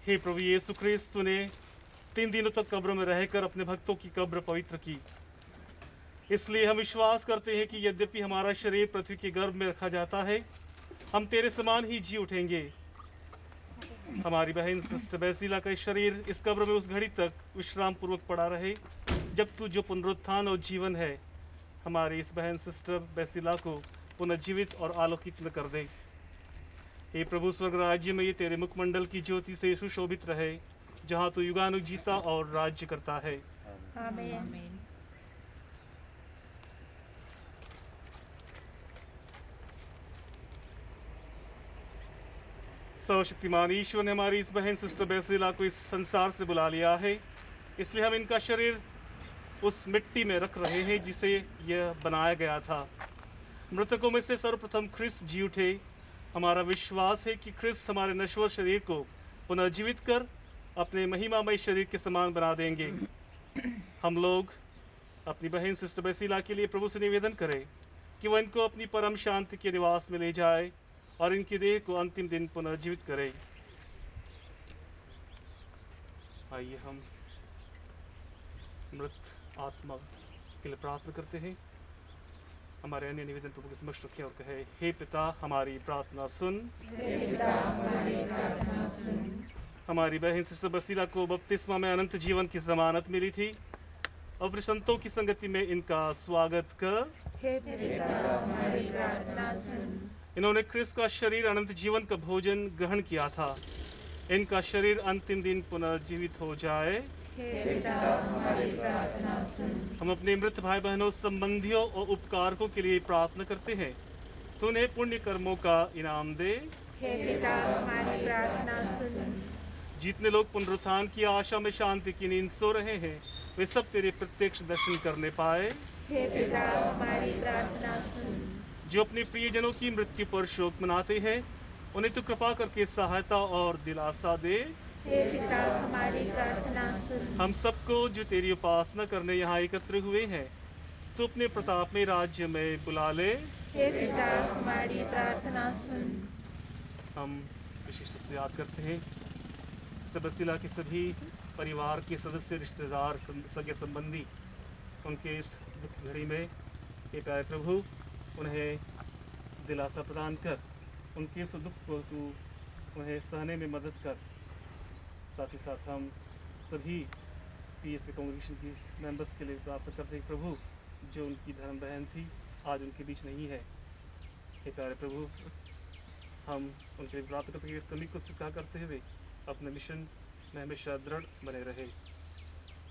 हे प्रभु यीशु ख्रिस्त, तूने 3 दिनों तक कब्र में रहकर अपने भक्तों की कब्र पवित्र की। इसलिए हम विश्वास करते हैं कि यद्यपि हमारा शरीर पृथ्वी के गर्भ में रखा जाता है, हम तेरे समान ही जी उठेंगे। हमारी बहन सिस्टर बैसिला का शरीर इस कब्र में उस घड़ी तक विश्राम पूर्वक पड़ा रहे जब तू जो पुनरुत्थान और जीवन है, हमारी इस बहन सिस्टर बैसिला को पुनर्जीवित और आलोकित न कर दे। हे प्रभु, स्वर्ग राज्य में ये तेरे मुखमंडल की ज्योति से सुशोभित रहे, जहाँ तू युगानुग जीता और राज्य करता है। आमीन। सर्वशक्तिमान ईश्वर ने हमारी इस बहन सिस्टर बैसिला को इस संसार से बुला लिया है, इसलिए हम इनका शरीर उस मिट्टी में रख रहे हैं जिसे यह बनाया गया था। मृतकों में से सर्वप्रथम ख्रिस्त जी उठे। हमारा विश्वास है कि ख्रिस्त हमारे नश्वर शरीर को पुनर्जीवित कर अपने महिमामय शरीर के समान बना देंगे। हम लोग अपनी बहन सिस्टर बैसिला के लिए प्रभु से निवेदन करें कि वह इनको अपनी परम शांति के निवास में ले जाए और इनकी देह को अंतिम दिन पुनर्जीवित करे। आइए हम मृत आत्मा के लिए प्रार्थना करते हैं। हमारे अन्य निवेदन प्रभु के समक्ष रखें और कहे, हे पिता हमारी प्रार्थना सुन। हमारी बहन सिस्टर बैसिला को बपतिस्मा में अनंत जीवन की जमानत मिली थी। अपने संतों की संगति में इनका स्वागत कर। हे पिता हमारी प्रार्थना सुन। इन्होंने ख्रिस्त का शरीर अनंत जीवन का भोजन ग्रहण किया था। इनका शरीर अंतिम दिन पुनर्जीवित हो जाए। हे पिता हमारी प्रार्थना सुन। हम अपने मृत भाई बहनों, संबंधियों और उपकारकों के लिए प्रार्थना करते हैं। तू उन्हें पुण्य कर्मों का इनाम दे। हे पिता हमारी प्रार्थना सुन। जितने लोग पुनरुत्थान की आशा में शांति की नींद सो रहे हैं, वे सब तेरे प्रत्यक्ष दर्शन करने पाए। हे पिता हमारी प्रार्थना सुन। जो अपने प्रियजनों की मृत्यु पर शोक मनाते हैं, उन्हें तू कृपा करके सहायता और दिलासा दे। हे पिता हमारी प्रार्थना सुन। हम सबको जो तेरी उपासना करने यहाँ एकत्र हुए हैं, तू अपने प्रताप में राज्य में बुला ले। हे पिता हमारी प्रार्थना सुन। हम विशेष रूप से याद करते हैं बैसिला के सभी परिवार के सदस्य, रिश्तेदार, सगे संबंधी, उनके इस दुख घड़ी में हे प्यारे प्रभु उन्हें दिलासा प्रदान कर, उनके इस दुख को तू उन्हें सहने में मदद कर। साथ ही साथ हम सभी पीएसए कांग्रेगेशन की मेंबर्स के लिए प्रार्थना करते हैं प्रभु, जो उनकी धर्म बहन थी आज उनके बीच नहीं है। हे प्यारे प्रभु, हम उनके लिए प्रार्थना करते हैं इस कमी को स्वीकार करते हुए अपने मिशन में हमेशा दृढ़ बने रहे।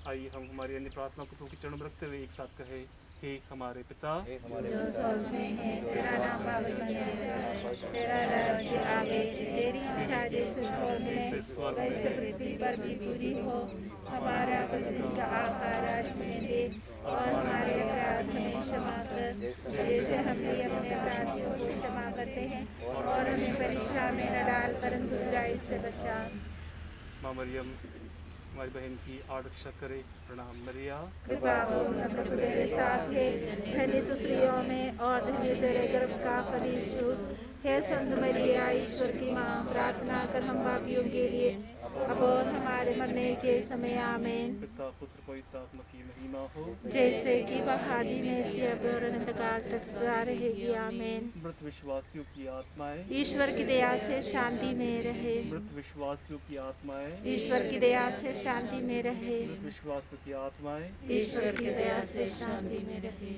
आइए हम हमारी अन्य प्रार्थना को प्रभु के चरणों में रखते हुए एक साथ कहें, हे हमारे पिता जो स्वर्ग में है, तेरा नाम पावन जाए, तेरा राज्य आवे, तेरी इच्छा जैसे स्वर्ग में वैसे पृथ्वी पर भी पूरी हो। हमारा प्रतिदिन का आहार आज हमें दे और हमारे अपराध हमें क्षमा कर, जैसे हम भी अपने अपराधियों को क्षमा करते हैं, और हमें परीक्षा में न डाल परंतु बुराई से बचा। माँ मरियम हमारी बहन की आरक्षा करे। प्रणाम मरिया। कृपा पूर्ण प्रभु तेरे साथ है, धन्य तू स्त्रियों में और धन्य तेरे गर्भ का फल यीशु। हे संत मरिया, ईश्वर की माँ, प्रार्थना कर हम पापियों के लिए अब और हमारे मरने के समय। आमीन। पिता पुत्र पवित्र आत्मा की महिमा हो, जैसे कि वह आदि में थी अब और अनंत काल तक सदा रहेगी। आमीन। मृत विश्वासियों की आत्माएं ईश्वर की दया से शांति में रहे। मृत विश्वासियों की आत्माएं ईश्वर की दया से शांति में रहे। मृत विश्वासियों की आत्माएं ईश्वर की दया से शांति में रहे।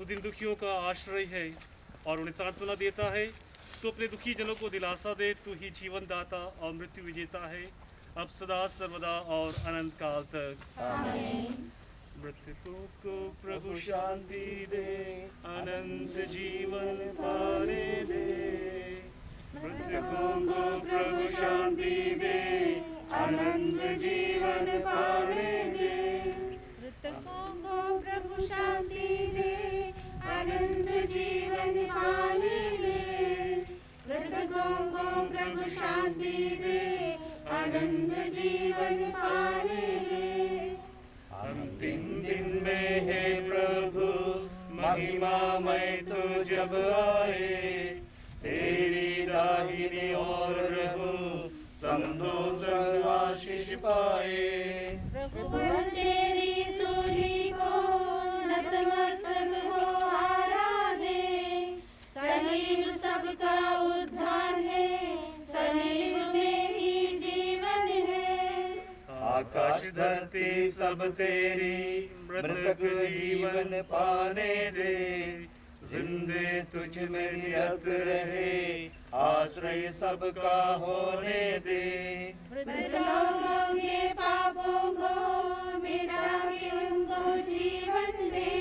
दिन दुखियों का आश्रय है और उन्हें सांत्वना देता है। तू अपने दुखी जनों को दिलासा दे। तू ही जीवन दाता और मृत्यु विजेता है, अब सदा सर्वदा और अनंत काल तक। आमीन। मृतकों को प्रभु शांति दे, अनंत जीवन पाने दे। मृतकों को प्रभु शांति दे, अनंत जीवन पाने दे। मृतकों को प्रभु शांति दे, अनंत जीवन पाने दे। मृतकों को प्रभु शांति दे, अनंत जीवन पाने दे। अंतिम दिन में है प्रभु महिमामय तू जब आए, तेरी दाहिनी ओर रहूं समदो सब आशीष पाए। प्रभुवर तेरी सूली को नतमस्तक हो आराधे। सलीब सबका उद्धार है, सलीब में ही जीवन है। आकाश धरती सब तेरी मृतक जीवन पाने दे। जिंदे तुझ में नियत रहे, आश्रय सबका होने दे। मृत लोगों के पापों को मिटा के उनको जीवन दे।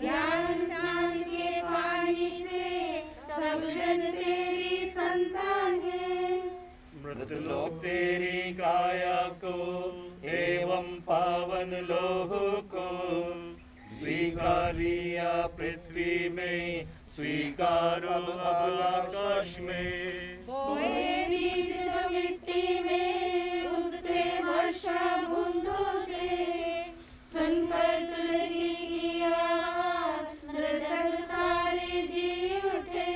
ज्ञान स्नान के पानी से सब जन तेरी संतान है। मृत लोग तेरी काया को एवं पावन लोह को स्वीकार लिया पृथ्वी में, स्वीकारो अब आकाश में। बोए बीज जो मिट्टी में उगते वर्षा बूंदों से, सुनकर तुलसी की आवाज मृतक सारे जी उठे।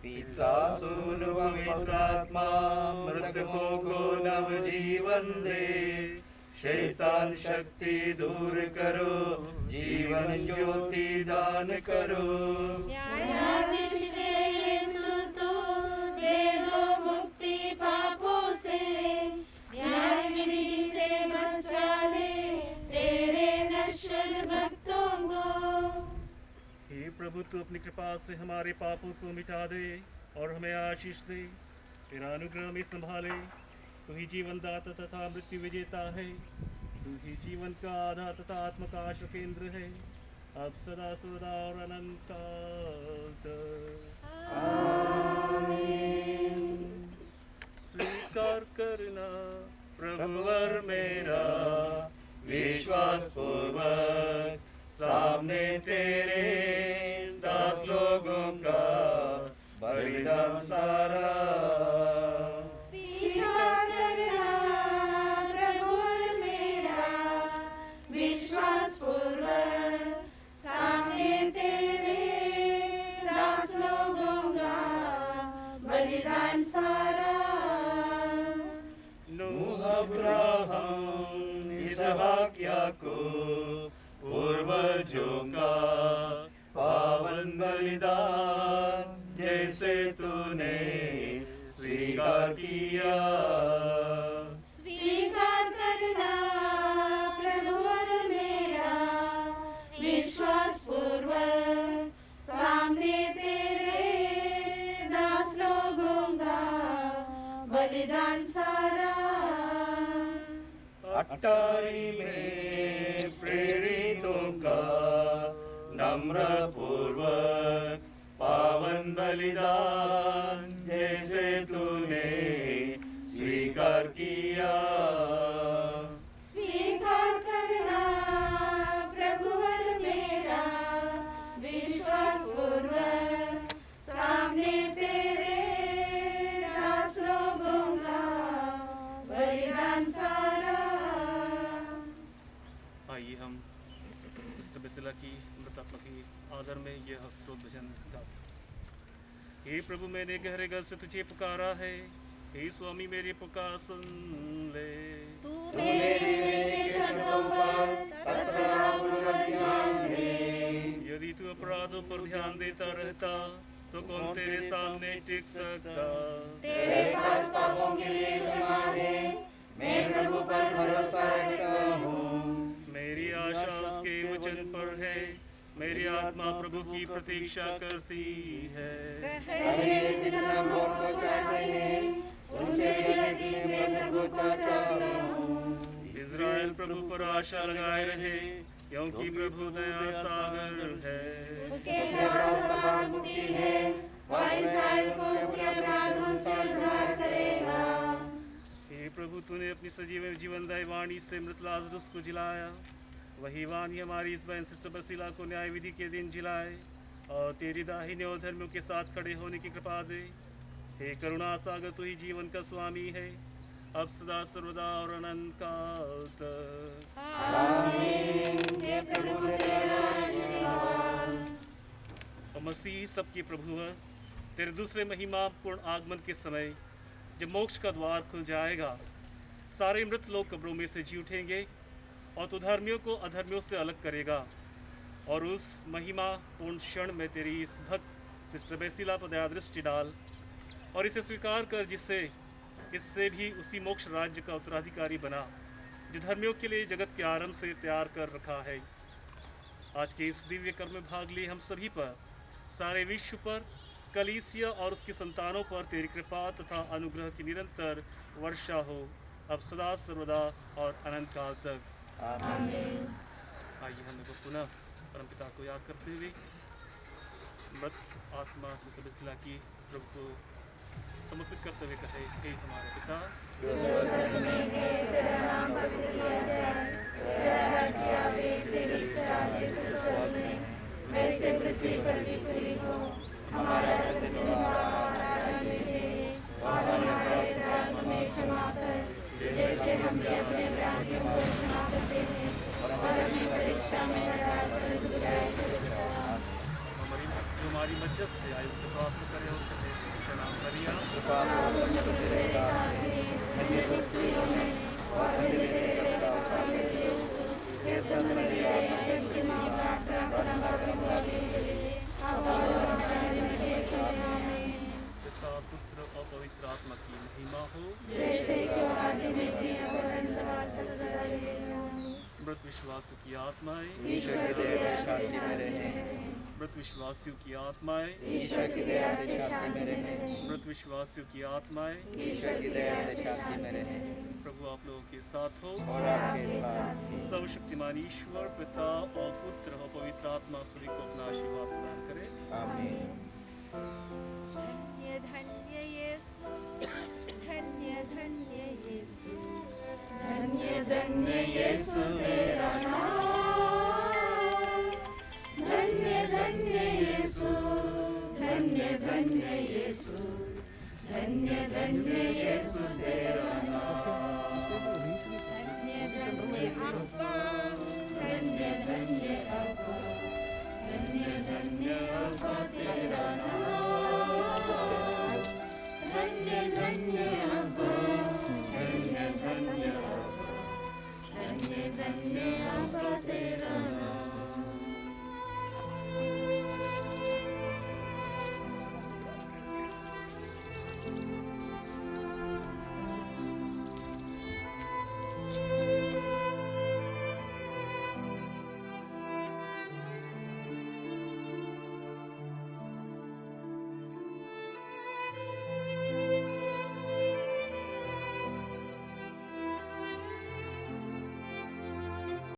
पिता सुन पवित्र आत्मा मृतकों को नव जीवन दे। शैतान शक्ति दूर करो, जीवन ज्योति दान करो। न्यायाधीश के यीशु तू दे दो मुक्ति पापों से। न्याय विधि से बचा ले तेरे नश्वर भक्तों को। हे प्रभु, तू अपनी कृपा से हमारे पापों को मिटा दे और हमें आशीष दे। तेरा अनुग्रह में संभाले। तू ही जीवन दाता तथा मृत्यु विजेता है। तू ही जीवन का आधार तथा आत्मा का आश्रय केंद्र है, अब सदा सर्वदा और अनंत काल तक। आमीन। स्वीकार करना प्रभुवर मेरा, विश्वास पूर्वक सामने तेरे दास लोगों का बलिदान सारा। स्वीकार करना प्रभुवर मेरा, विश्वास पूर्वक सामने तेरे दास लोगों का बलिदान सारा। नूह अब्राहम इसहाक याकूब पूर्वजों का पावन बलिदान, जैसे तूने स्वीकार किया। स्वीकार करना प्रभुवर मेरा, विश्वास पूर्वक सामने तेरे दास लोगों का बलिदान सारा। अटारी में प्रेरितों का नम्र पूर्वक पावन बलिदान, जैसे तूने स्वीकार किया। स्वीकार करना प्रभुवर मेरा, विश्वास पूर्वक सामने तेरे दास लोगों का बलिदान सारा। आइए हम सिस्टर बेसिला की मृतात्मा की आदर में यह स्तोत्र भजन गाते। हे प्रभु, मैंने गहरे घर से तुझे पुकारा है, हे स्वामी मेरी पुकार सुन ले। तू मेरी विनती शब्दों पर तत्परतापूर्वक ध्यान दे। यदि तू अपराधों पर ध्यान देता रहता तो कौन तेरे सामने टिक सकता। तेरे पास पापों के लिए क्षमा है, मैं प्रभु पर भरोसा रखता हूँ। मेरी आशा उसके वचन पर है, मेरी आत्मा प्रभु की प्रतीक्षा करती है। इज़राइल प्रभु पर आशा लगाए रहे, क्योंकि प्रभु दया सागर है। उसके अपराधों से मुक्ति है, वह इस्राएल को उसके अपराधों से उद्धार करेगा। हे प्रभु, तूने अपनी सजीव जीवनदायी वाणी से मृत लाजरुस को जिलाया। वही वाणी हमारी इस बहन सिस्टर बसीला को न्याय विधि के दिन जिलाए और तेरी दाहिने और धर्मियों के साथ खड़े होने की कृपा दे। हे करुणा सागर, तू ही जीवन का स्वामी है, अब सदा सर्वदा और अनंत काल तक। आमीन। हे प्रभु तेरा आशीर्वाद। और मसीह सबके प्रभु है, तेरे दूसरे महिमा पूर्ण आगमन के समय जब मोक्ष का द्वार खुल जाएगा, सारे मृत लोग कब्रों में से जी उठेंगे और तू धर्मियों को अधर्मियों से अलग करेगा। और उस महिमा पूर्ण क्षण में तेरी इस भक्त सिस्टर बेसिला पर दया दृष्टि डाल और इसे स्वीकार कर, जिससे इससे भी उसी मोक्ष राज्य का उत्तराधिकारी बना जो धर्मियों के लिए जगत के आरंभ से तैयार कर रखा है। आज के इस दिव्य कर्म में भाग लिए हम सभी पर, सारे विश्व पर, कलीसिया और उसकी संतानों पर तेरी कृपा तथा अनुग्रह की निरंतर वर्षा हो, अब सदा सर्वदा और अनंत काल तक। आमीन। आइए हम लोग पुनः परमपिता को याद करते हुए मृत आत्मा सिस्टर बेसिला की प्रभु को समर्पित करते हुए कहे, हे हमारे पिता जो स्वर्ग में है, तेरा नाम पवित्र किया जाए, तेरा राज्य आवे, तेरी इच्छा जैसे स्वर्ग में वैसे पृथ्वी पर भी पूरी हो। हमारा प्रतिदिन का आहार हमें दे और हमारे अपराध हमें क्षमा कर, जैसे हम भी अपने अपराधियों को क्षमा करते हैं, और हमें परीक्षा में न डाल, परंतु बुराई से बचा। जो हमारी मध्यस्थ है, आयु से प्रार्थना करें और कहें, प्रणाम मरियम, पूर्ण प्रभु तेरे साथ है, धन्य तू स्त्रियों में और धन्य तेरे पैदा का फल यीशु। हे संत मरिया, ईश्वर की माँ, प्रार्थना करना पापियों के लिए, अब और हमारे मरते समय। आमीन। पिता पुत्र और पवित्र आत्मा की महिमा हो, जैसे कि आदि में थी, अब और अनंतकाल तक सदा रहेगी। आमीन। मृत विश्वासियों की आत्माएं ईश्वर की दया से शांति में रहें। मृत विश्वासियों की आत्माएं ईश्वर की दया से शांति में रहें। मृत विश्वासियों की आत्माएं ईश्वर की दया से शांति में रहें। प्रभु आप लोगों के साथ हो और आपके साथ भी। सर्वशक्तिमान ईश्वर पिता और पुत्र और पवित्र आत्मा आप सभी को अपना आशीर्वाद प्रदान करे। आमीन। धन्य धन्य यीशु, धन्य धन्य यीशु, धन्य धन्य यीशु तेरा नाम, धन्य धन्य यीशु, धन्य धन्य यीशु, धन्य धन्य यीशु तेरा नाम, धन्य धन्य अब्बा, धन्य धन्य अब्बा, धन्य धन्य